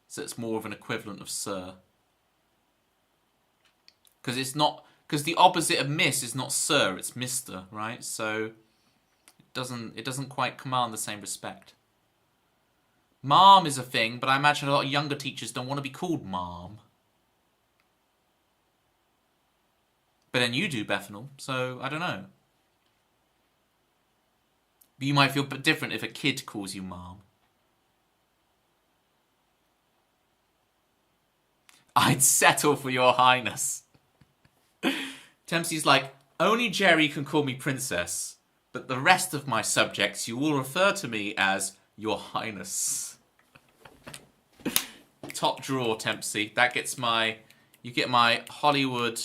So it's more of an equivalent of Sir. Because it's not... Because the opposite of Miss is not Sir, it's Mr., right? So it doesn't quite command the same respect. Mom is a thing, but I imagine a lot of younger teachers don't want to be called Mom. But then you do, Bethanol, so I don't know. But you might feel a bit different if a kid calls you Mom. I'd settle for your highness. Tempsy's like, only Jerry can call me princess, but the rest of my subjects you will refer to me as your highness. Top drawer, Tempsy. That gets my... You get my Hollywood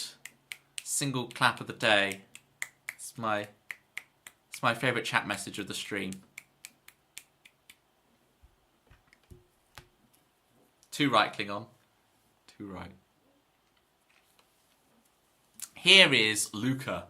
single clap of the day. It's my favourite chat message of the stream. Too right, Klingon. Too right. Here is Luca.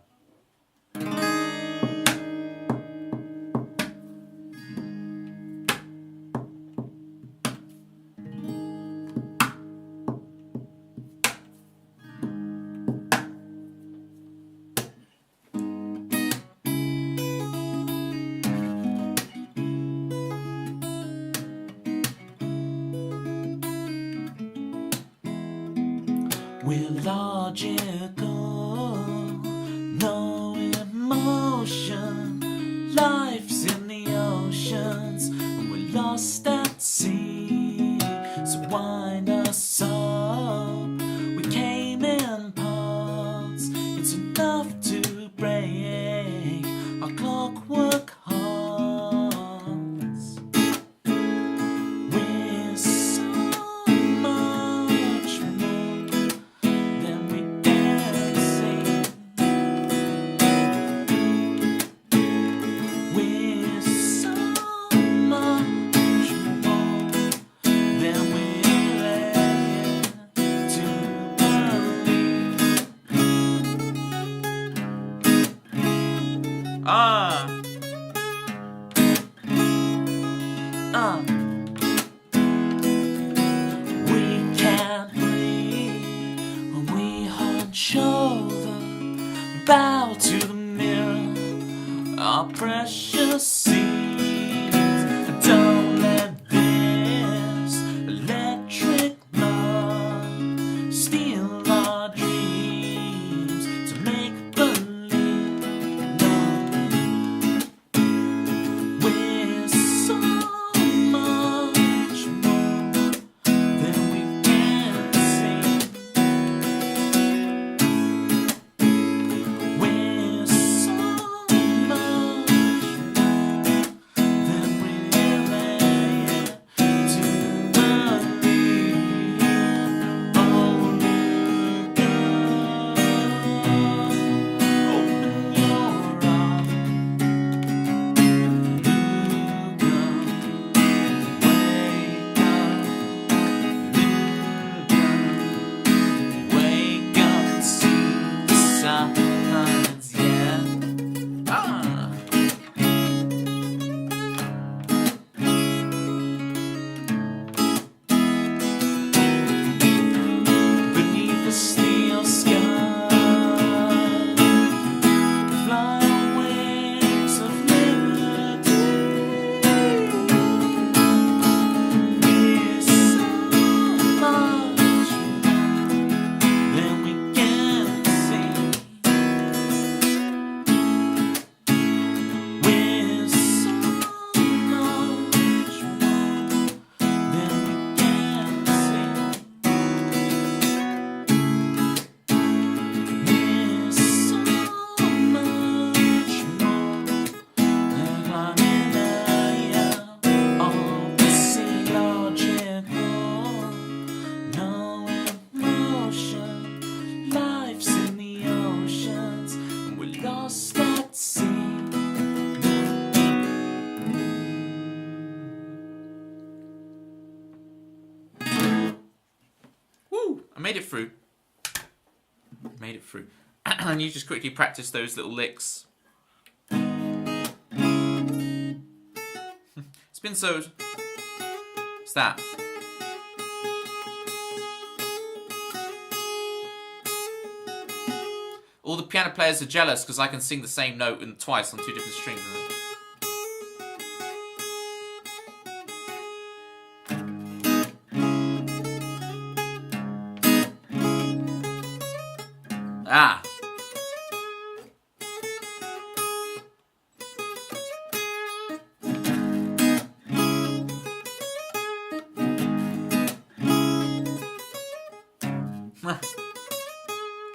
We're logical, no emotion. Life's in the oceans, and we're lost at sea. So wind us up. We came in parts. It's enough to break our clockwork hearts. We're so much more than we dare say. We're so much more than we're led to believe. We can't breathe when we hunch over, bow to the mirror, our precious seeds. Don't let this electric love steal our dreams to make believe. No, we're so much more than we can see. We're so much more than we're led made it through. Made it through. And you just quickly practice those little licks. Spin sewed. What's that? All the piano players are jealous because I can sing the same note twice on 2 different strings. Ah!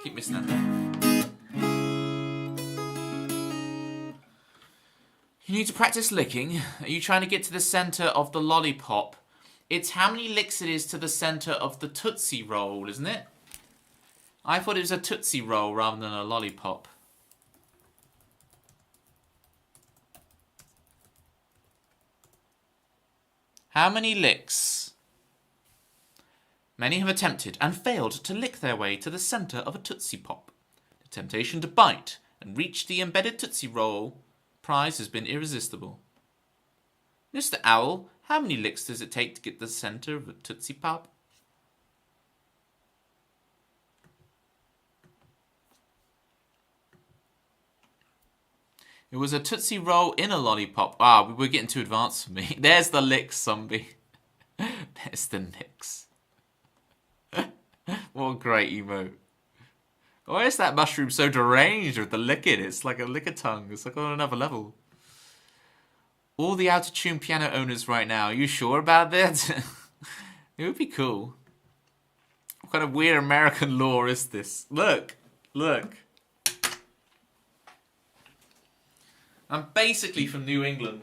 Keep missing that. You need to practice licking. Are you trying to get to the centre of the lollipop? It's how many licks it is to the centre of the Tootsie Roll, isn't it? I thought it was a Tootsie Roll rather than a lollipop. How many licks? Many have attempted and failed to lick their way to the centre of a Tootsie Pop. The temptation to bite and reach the embedded Tootsie Roll prize has been irresistible. Mr. Owl, how many licks does it take to get to the centre of a Tootsie Pop? It was a Tootsie Roll in a lollipop. Ah, we're getting too advanced for me. There's the licks, zombie. There's the licks. What a great emote. Why is that mushroom so deranged with the licking? It's like a licker tongue. It's like on another level. All the out-of-tune piano owners right now, are you sure about that? It would be cool. What kind of weird American law is this? Look. Look. I'm basically from New England.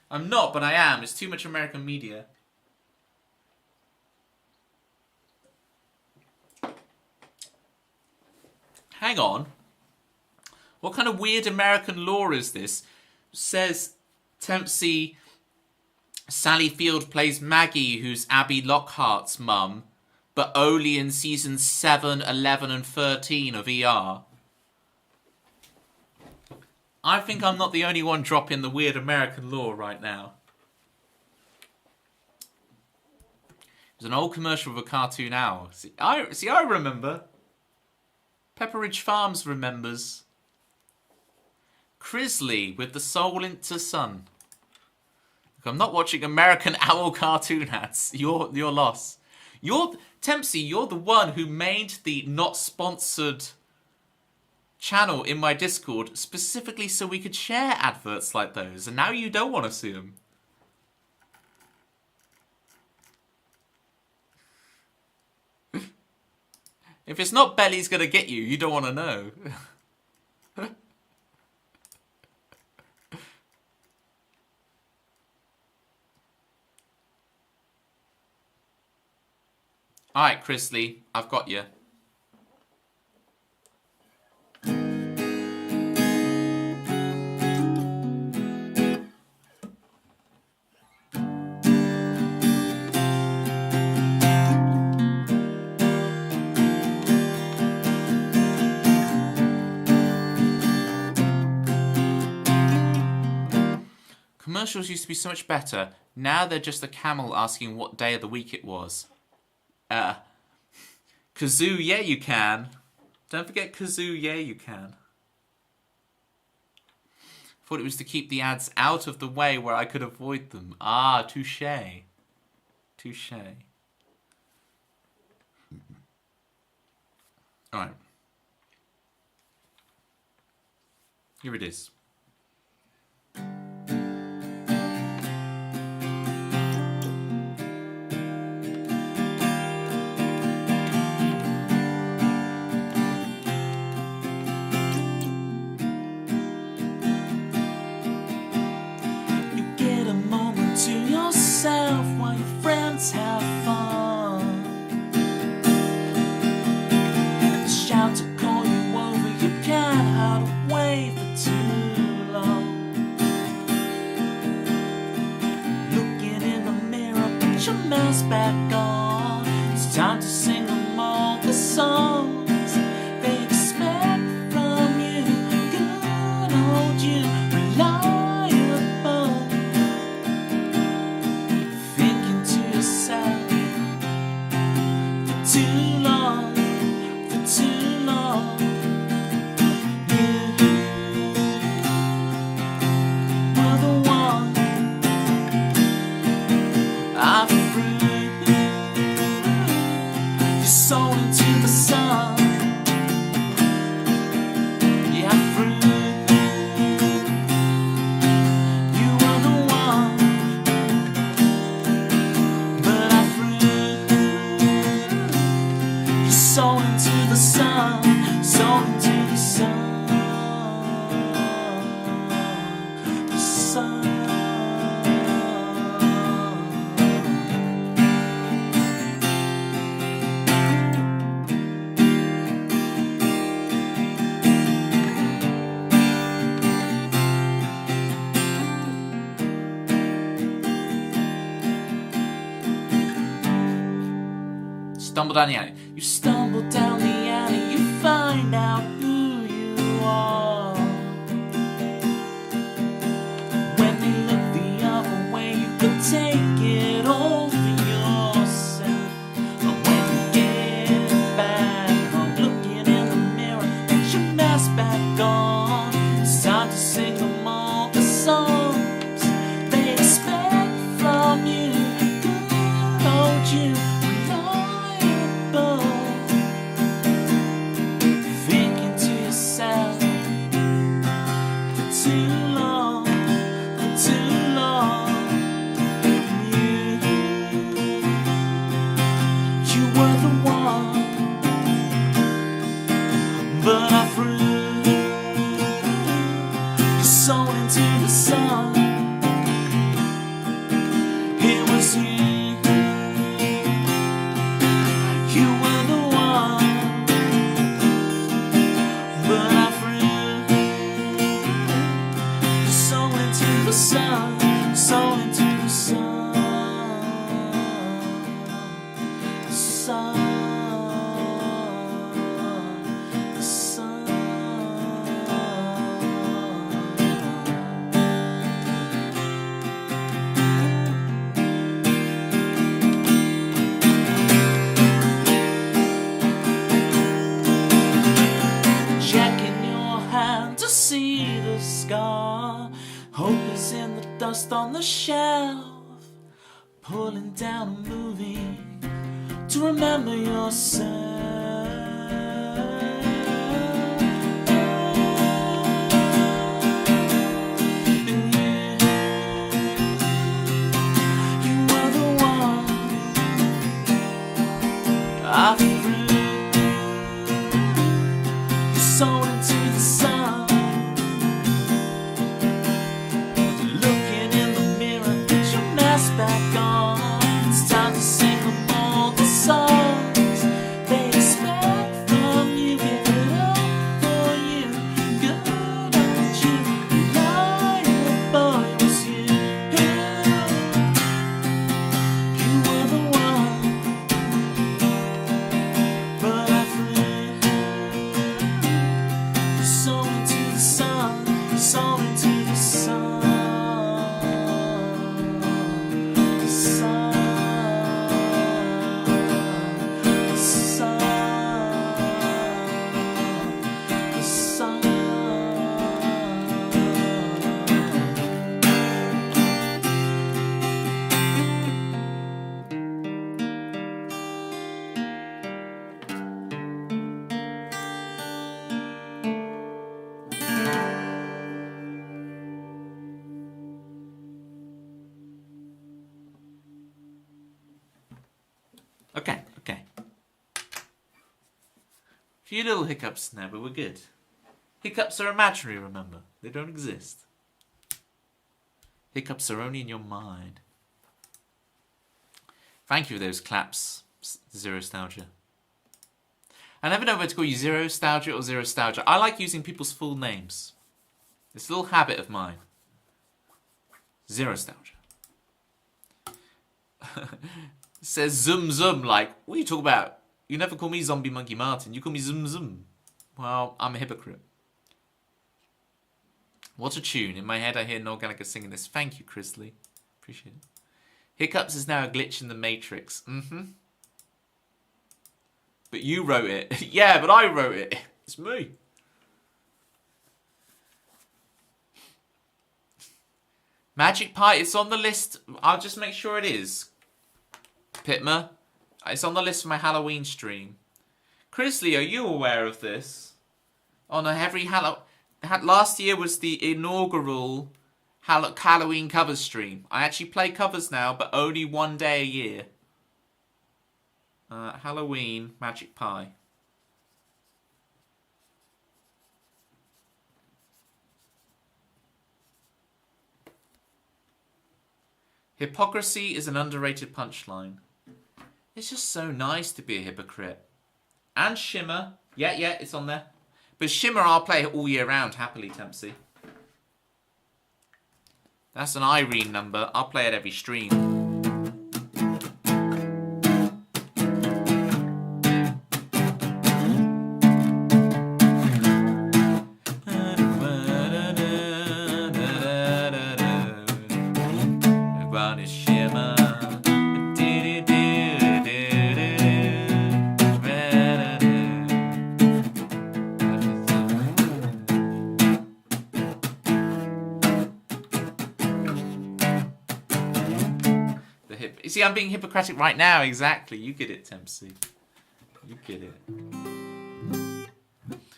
I'm not, but I am. It's too much American media. Hang on. What kind of weird American law is this? Says Tempsey Sally Field plays Maggie, who's Abby Lockhart's mum, but only in seasons 7, 11 and 13 of ER. I think I'm not the only one dropping the weird American law right now. There's an old commercial of a cartoon owl. I remember. Pepperidge Farms remembers. Crisley with the soul into sun. Look, I'm not watching American owl cartoon ads. Your loss. Tempsey, you're the one who made the not sponsored channel in my Discord specifically so we could share adverts like those, and now you don't want to see them. If it's not Belly's gonna get you, you don't want to know. Alright, Chrisley, I've got you. Commercials used to be so much better. Now they're just a camel asking what day of the week it was. Kazoo, yeah you can. Don't forget Kazoo, yeah you can. Thought it was to keep the ads out of the way where I could avoid them. Ah, touche. Touche. Alright. Here it is. While your friends have fun, shout to call you over, you can't hide away for too songs they expect from you. Good old you, reliable. Thinking to yourself for too long, for too long. You were the one I threw your soul into the sun. Yeah, I threw. You were the one, but I threw your soul into the sun, soul into the sun, the sun. Stumble down the alley. You stumble down the alley, you find out who you are. When they look the other way, you could take it all for yourself. But when you get back home, looking in the mirror, get your mask back on. It's time to sing them all the songs they expect from you. Good old you, reliable. Thinking to yourself for too long, for too long. You were the one, but I threw your soul into the sun. It was you. You were the one, but I threw your soul into the sun, soul into the sun, the sun, the sun. Checking your hand to see the scar. Hope is in the dust on the shelf. Pulling down a movie to remember yourself. And you were the one I threw your soul into the sun. Looking in the mirror, get your mask back on. It's time to sing them all the songs they expect from you. Give it up for you. Good old you, reliable. It was you. You were the one, but I threw your soul into the sun, soul into the sun, the sun, the sun, the sun. Okay. Few little hiccups now, but we're good. Hiccups are imaginary, remember. They don't exist. Hiccups are only in your mind. Thank you for those claps, Zero Nostalgia. I never know whether to call you Zero Nostalgia or Zero Nostalgia. I like using people's full names. It's a little habit of mine. Zero Nostalgia. Says Zum Zum, like, what are you talking about? You never call me Zombie Monkey Martin. You call me Zum Zum. Well, I'm a hypocrite. What a tune. In my head, I hear Noel Gallagher singing this. Thank you, Chrisley. Appreciate it. Hiccups is now a glitch in the Matrix. But you wrote it. Yeah, but I wrote it. It's me. Magic Pie, it's on the list. I'll just make sure it is. Pitma, it's on the list for my Halloween stream. Chrisley, are you aware of this? On every last year was the inaugural Halloween covers stream. I actually play covers now, but only one day a year. Halloween Magic Pie. Hypocrisy is an underrated punchline. It's just so nice to be a hypocrite. And Shimmer. Yeah, it's on there. But Shimmer I'll play all year round, happily, Tempsy. That's an Irene number. I'll play it every stream. See, I'm being Hippocratic right now, exactly. You get it, Tempsy. You get it.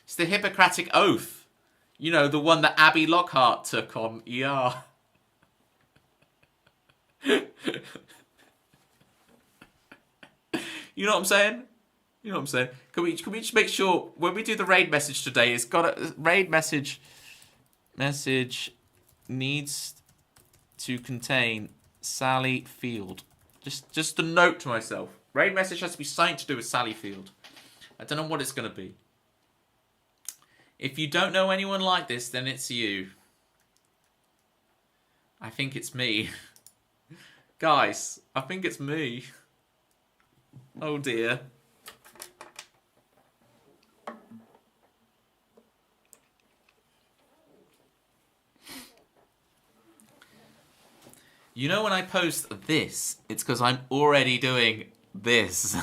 It's the Hippocratic Oath. You know, the one that Abby Lockhart took on ER. You know what I'm saying? You know what I'm saying? Can we just make sure, when we do the raid message today, it's got a raid message needs to contain Sally Field. Just a note to myself. Raid message has to be something to do with Sally Field. I don't know what it's going to be. If you don't know anyone like this, then it's you. I think it's me. Guys, I think it's me. Oh dear. You know when I post this, it's because I'm already doing this.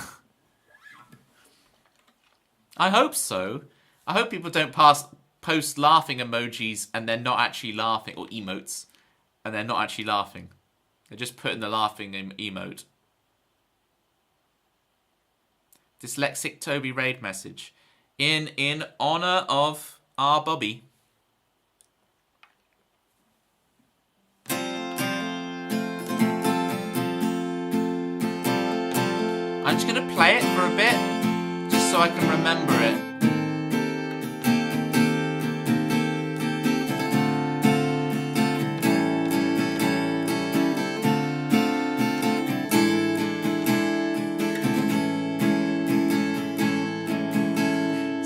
I hope so. I hope people don't post laughing emojis and they're not actually laughing, or emotes, and they're not actually laughing. They're just putting the laughing emote. Dyslexic Toby raid message. In honor of our Bobby. I'm just going to play it for a bit, just so I can remember it.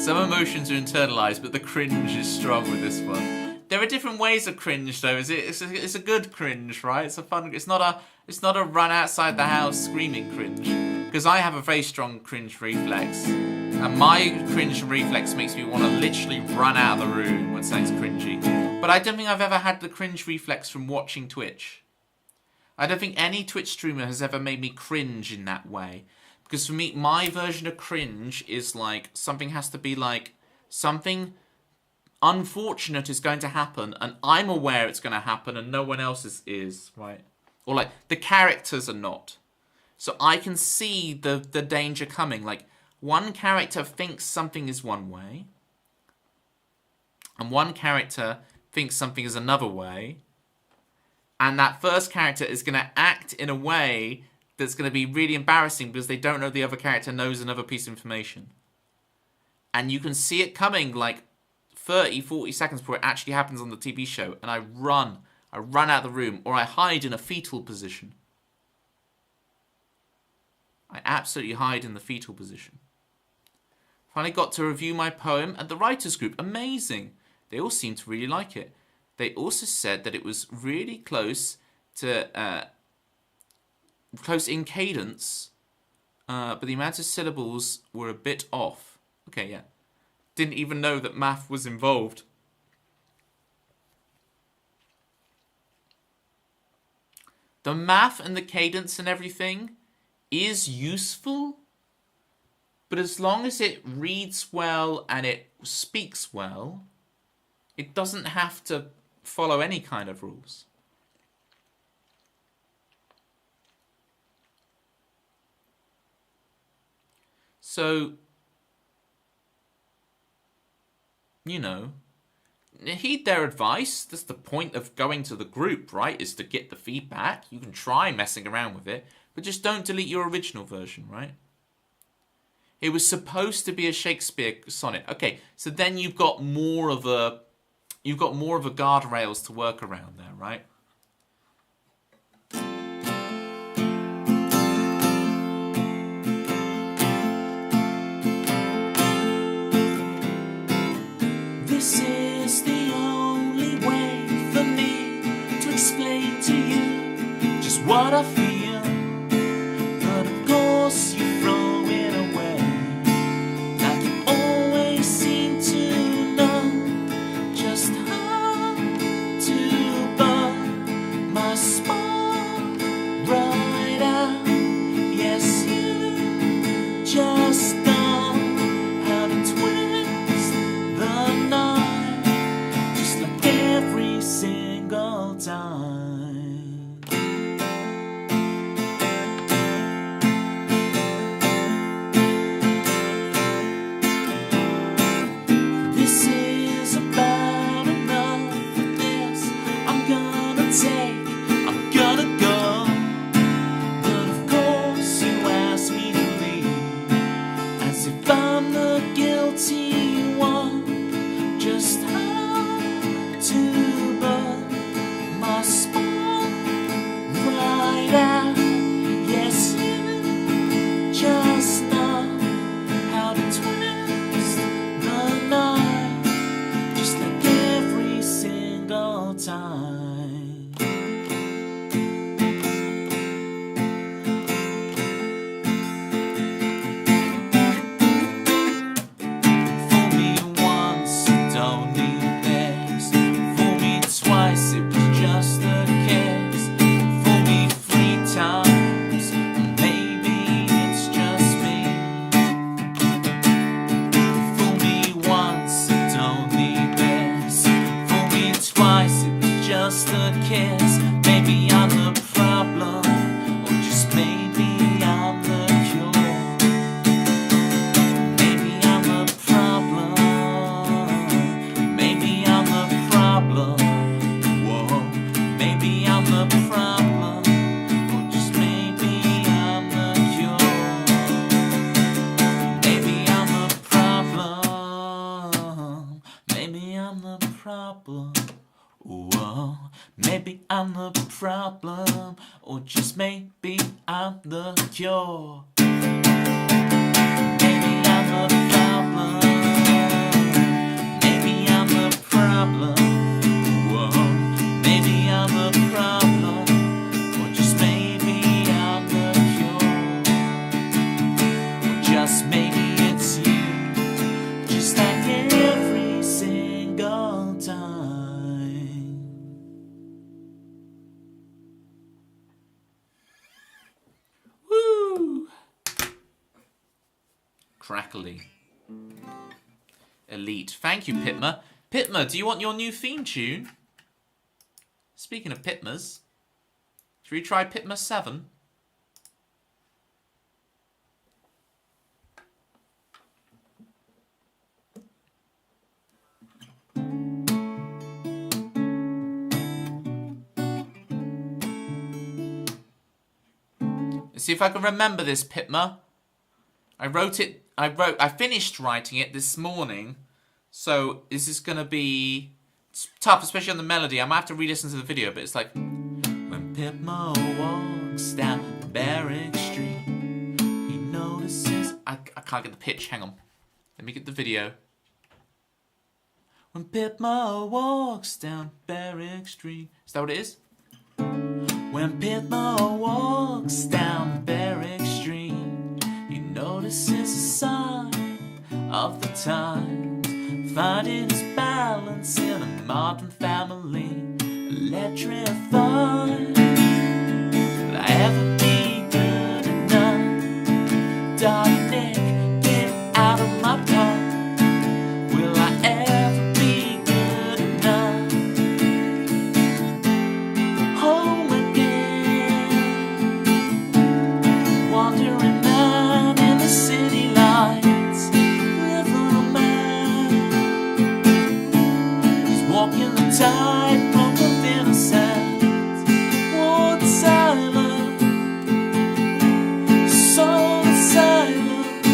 Some emotions are internalized, but the cringe is strong with this one. There are different ways of cringe, though. It's a good cringe, right? It's a fun. It's not a run outside the house screaming cringe. Because I have a very strong cringe reflex. And my cringe reflex makes me want to literally run out of the room when something's cringy. But I don't think I've ever had the cringe reflex from watching Twitch. I don't think any Twitch streamer has ever made me cringe in that way. Because for me, my version of cringe is like, something has to be like, something unfortunate is going to happen, and I'm aware it's going to happen, and no one else is, right? Or like, the characters are not. So I can see the danger coming. Like, one character thinks something is one way, and one character thinks something is another way, and that first character is going to act in a way that's going to be really embarrassing because they don't know the other character knows another piece of information. And you can see it coming like 30, 40 seconds before it actually happens on the TV show, and I run out of the room, or I hide in a fetal position. I absolutely hide in the fetal position. Finally got to review my poem at the writers group. Amazing. They all seemed to really like it. They also said that it was really close to close in cadence But the amount of syllables were a bit off. Okay, yeah. Didn't even know that math was involved. The math and the cadence and everything is useful, but as long as it reads well and it speaks well, it doesn't have to follow any kind of rules. So, you know, heed their advice. That's the point of going to the group, right? Is to get the feedback. You can try messing around with it, but just don't delete your original version, right? It was supposed to be a Shakespeare sonnet. Okay, so then you've got more of a guardrails to work around there, right? This is the only way for me to explain to you just what I feel. But of course you throw it away, like you always seem to know just how to burn my spark right out. Yes, you just know how to twist the night, just like every single time. This is about enough of this. I'm gonna take, I'm gonna go. But of course you ask me to leave, as if I'm the guilty one. Just how to burn my spark right out. Yes, you just know how to twist the night, just like every single time. Fool me once, don't need this. Fool me twice, it was just a kiss. Fool me 3 times, maybe it's just me. Fool me once, don't need this. Fool me twice, it was just a kiss. Maybe I'm the problem, or just maybe I'm the cure. Maybe I'm the problem. Maybe I'm the problem. Whoa. Maybe I'm the problem, or just maybe I'm the cure. Maybe I'm the problem. Maybe I'm the problem. Whoa. Maybe I'm the problem, or just maybe I'm the cure. Maybe I'm the problem. Maybe I'm the problem. Whoa. Maybe I'm the problem, or just maybe I'm the cure. Or just maybe it's you, just like every single time. Woo! Crackly. Elite. Thank you, Pitma. Pitma, do you want your new theme tune? Speaking of Pitmas, should we try Pitma 7? Let's see if I can remember this, Pitma. I finished writing it this morning, so this is gonna be tough, especially on the melody. I might have to re-listen to the video, but it's like, when Pitma walks down Barrack Street, he notices. I can't get the pitch. Hang on, let me get the video. When Pitma walks down Barrack Street, is that what it is? When Pitma walks down Barrack Street, this is a sign of the times, finding his balance in a modern family. Electrified. Will I ever be good enough? Darling Nick, get out of my path. Will I ever be good enough? Home again, wandering man in the city lights. Little man, he's walking the tightrope of innocence. One silent, soul silent,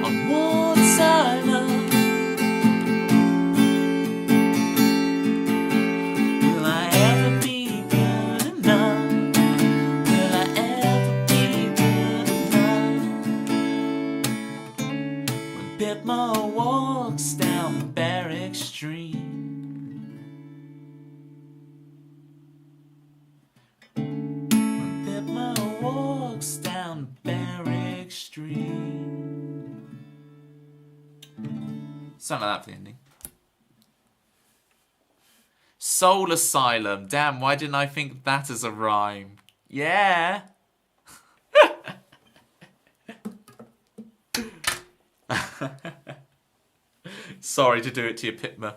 on one silent. Will I ever be good enough? Will I ever be good enough? When Pitma walks down Barrack Street, when Pitma walks down Barrack Street. Something like that for the ending. Soul Asylum. Damn, why didn't I think that as a rhyme? Yeah. Sorry to do it to you, Pitma.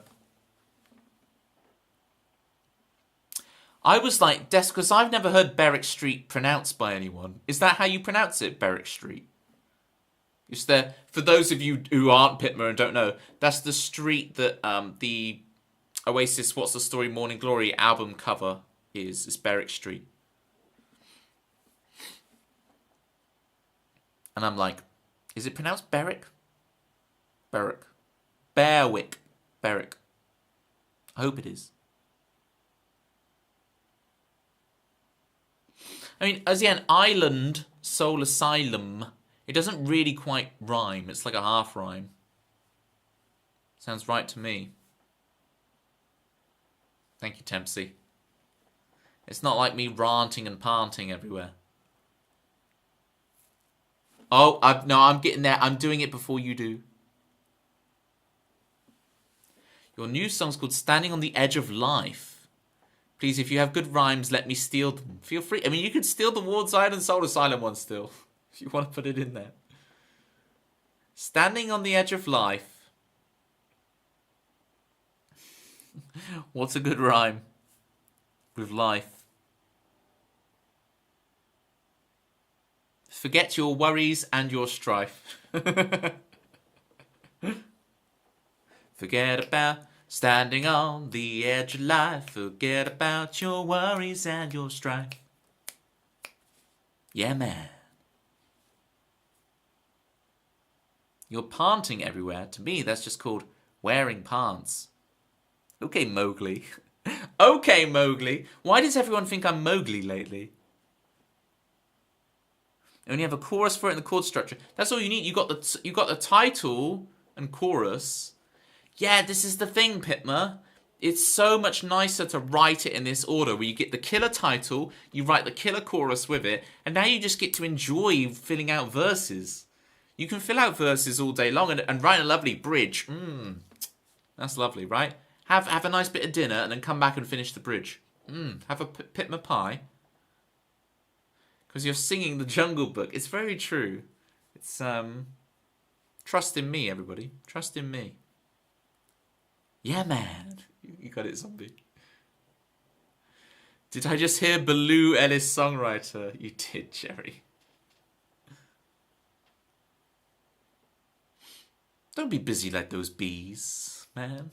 I was like, because I've never heard Berwick Street pronounced by anyone. Is that how you pronounce it, Berwick Street? It's there, for those of you who aren't Pitma and don't know, that's the street that the Oasis What's the Story Morning Glory album cover is. It's Berwick Street. And I'm like, is it pronounced Berwick? Berwick. Berwick. Berwick. I hope it is. I mean, as an island, Soul Asylum, it doesn't really quite rhyme. It's like a half rhyme. Sounds right to me. Thank you, Tempsy. It's not like me ranting and panting everywhere. Oh, no, I'm getting there. I'm doing it before you do. Your new song's called Standing on the Edge of Life. Please, if you have good rhymes, let me steal them. Feel free. I mean, you could steal the Ward's Island Soul Asylum one still. If you want to put it in there. Standing on the Edge of Life. What's a good rhyme with life? Forget your worries and your strife. Forget about standing on the edge of life. Forget about your worries and your strife. Yeah, man. You're panting everywhere. To me, that's just called wearing pants. Okay, Mowgli. Okay, Mowgli. Why does everyone think I'm Mowgli lately? You only have a chorus for it in the chord structure. That's all you need. You got the title and chorus. Yeah, this is the thing, Pitma. It's so much nicer to write it in this order, where you get the killer title, you write the killer chorus with it, and now you just get to enjoy filling out verses. You can fill out verses all day long and write a lovely bridge. That's lovely, right? Have a nice bit of dinner and then come back and finish the bridge. Have a Pitma pie. Because you're singing the Jungle Book. It's very true. It's, trust in me, everybody. Trust in me. Yeah, man. You got it, zombie. Did I just hear Baloo Ellis songwriter? You did, Jerry. Don't be busy like those bees, man.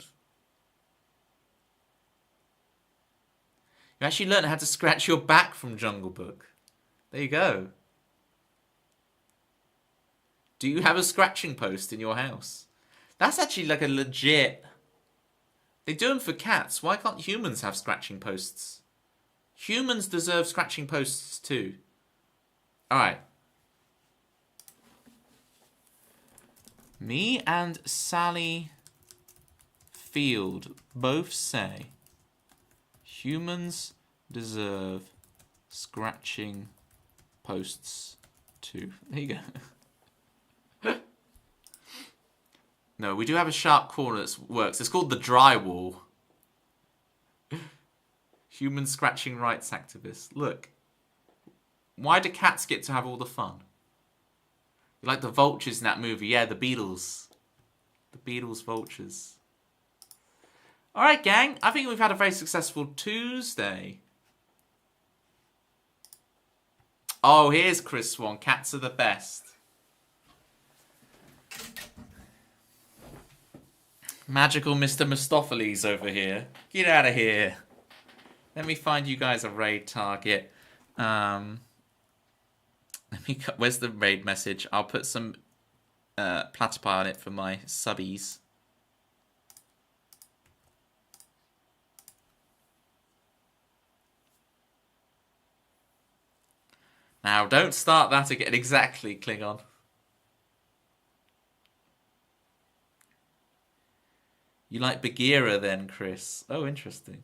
You actually learned how to scratch your back from Jungle Book. There you go. Do you have a scratching post in your house? That's actually like a legit... They do them for cats. Why can't humans have scratching posts? Humans deserve scratching posts too. Alright. Me and Sally Field both say humans deserve scratching posts 2. There you go. No, we do have a sharp corner that works. It's called the drywall. Human scratching rights activist. Look. Why do cats get to have all the fun? You like the vultures in that movie? Yeah, the Beatles. The Beatles vultures. Alright, gang. I think we've had a very successful Tuesday. Oh, here's Chris Swan. Cats are the best. Magical Mr. Mistopheles over here. Get out of here. Let me find you guys a raid target. Where's the raid message? I'll put some platypi on it for my subbies. Now, don't start that again. Exactly, Klingon. You like Bagheera then, Chris? Oh, interesting.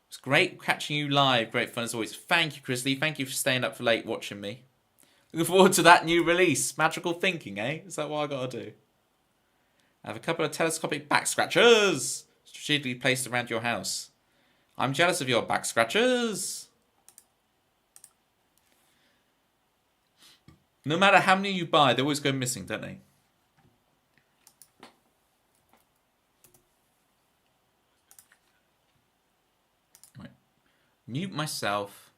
It's great catching you live. Great fun as always. Thank you, Chris Lee. Thank you for staying up for late watching me. Looking forward to that new release. Magical thinking, eh? Is that what I gotta do? I have a couple of telescopic back scratchers strategically placed around your house. I'm jealous of your back scratchers. No matter how many you buy, they always go missing, don't they? Right. Mute myself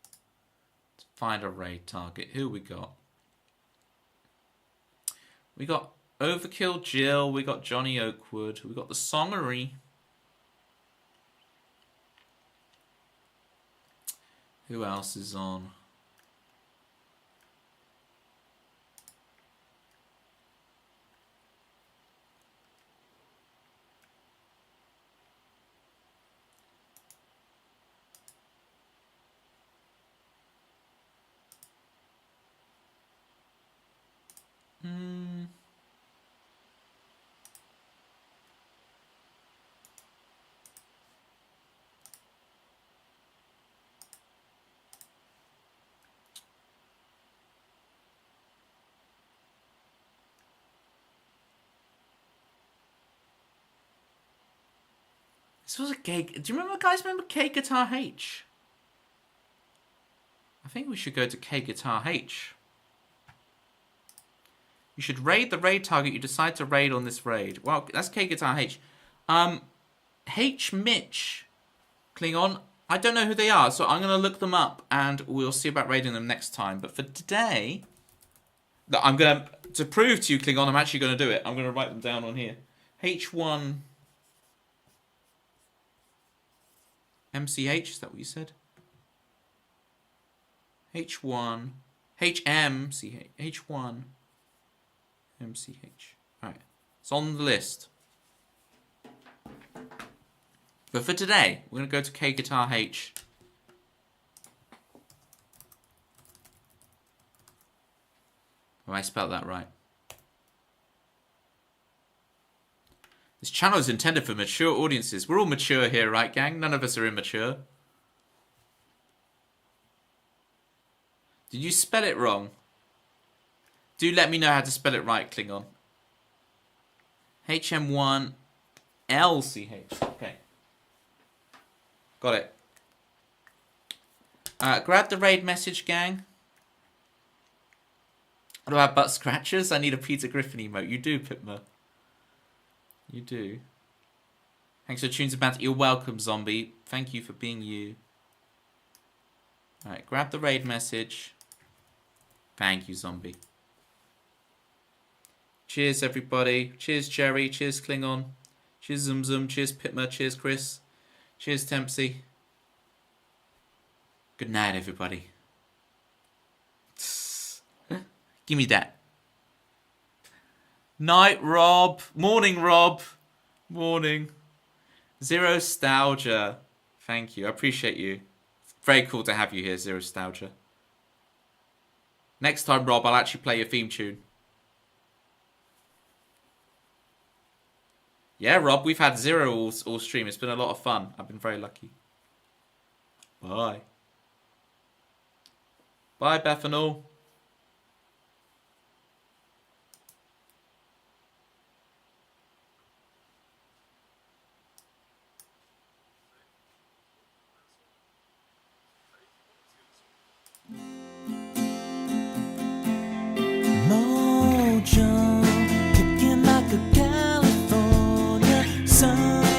to find a raid target. Who we got? We got Overkill Jill. We got Johnny Oakwood. We got the Songery. Who else is on? This was a gay... Do you remember, guys? Remember K Guitar H? I think we should go to K Guitar H. You should raid the raid target you decide to raid on this raid. Well, that's K Guitar H. H Mitch Klingon. I don't know who they are, so I'm going to look them up and we'll see about raiding them next time. But for today, I'm going to prove to you, Klingon, I'm actually going to do it. I'm going to write them down on here. H1 MCH, is that what you said? H1 HMCH H1 MCH. Alright. It's on the list. But for today, we're going to go to K Guitar H. Have I spelled that right? This channel is intended for mature audiences. We're all mature here, right, gang? None of us are immature. Did you spell it wrong? Do let me know how to spell it right, Klingon. HM1 LCH. Okay. Got it. Grab the raid message, gang. What about butt scratchers? I need a Peter Griffin emote. You do, Pitma. You do. Thanks for tunes about. You're welcome, zombie. Thank you for being you. Alright, grab the raid message. Thank you, zombie. Cheers, everybody. Cheers, Jerry. Cheers, Klingon. Cheers, Zum Zum. Cheers, Pitma. Cheers, Chris. Cheers, Tempsy. Good night, everybody. Give me that. Night, Rob. Morning, Rob. Morning. Zero Nostalgia. Thank you. I appreciate you. Very cool to have you here, Zero Nostalgia. Next time, Rob, I'll actually play your theme tune. Yeah, Rob, we've had Zero all stream. It's been a lot of fun. I've been very lucky. Bye. Bye, Bethanol. Mojo, kicking like a California sunrise.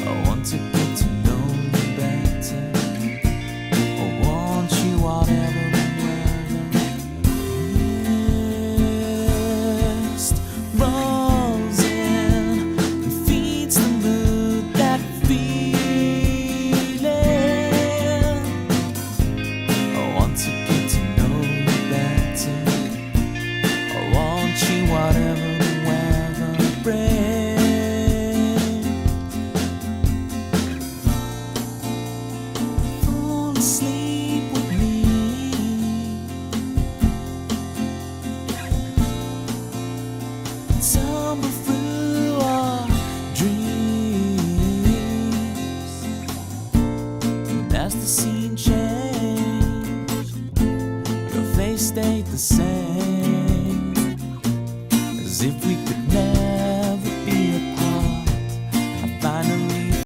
I want to get to know you better. I want you whatever the weather. Mist rolls in and feeds the mood that feeling. I want to get to know you better. I want you whatever the weather brings. Fall asleep with me. Tumble through our dreams. And as the scene changed, your face stayed the same, as if we could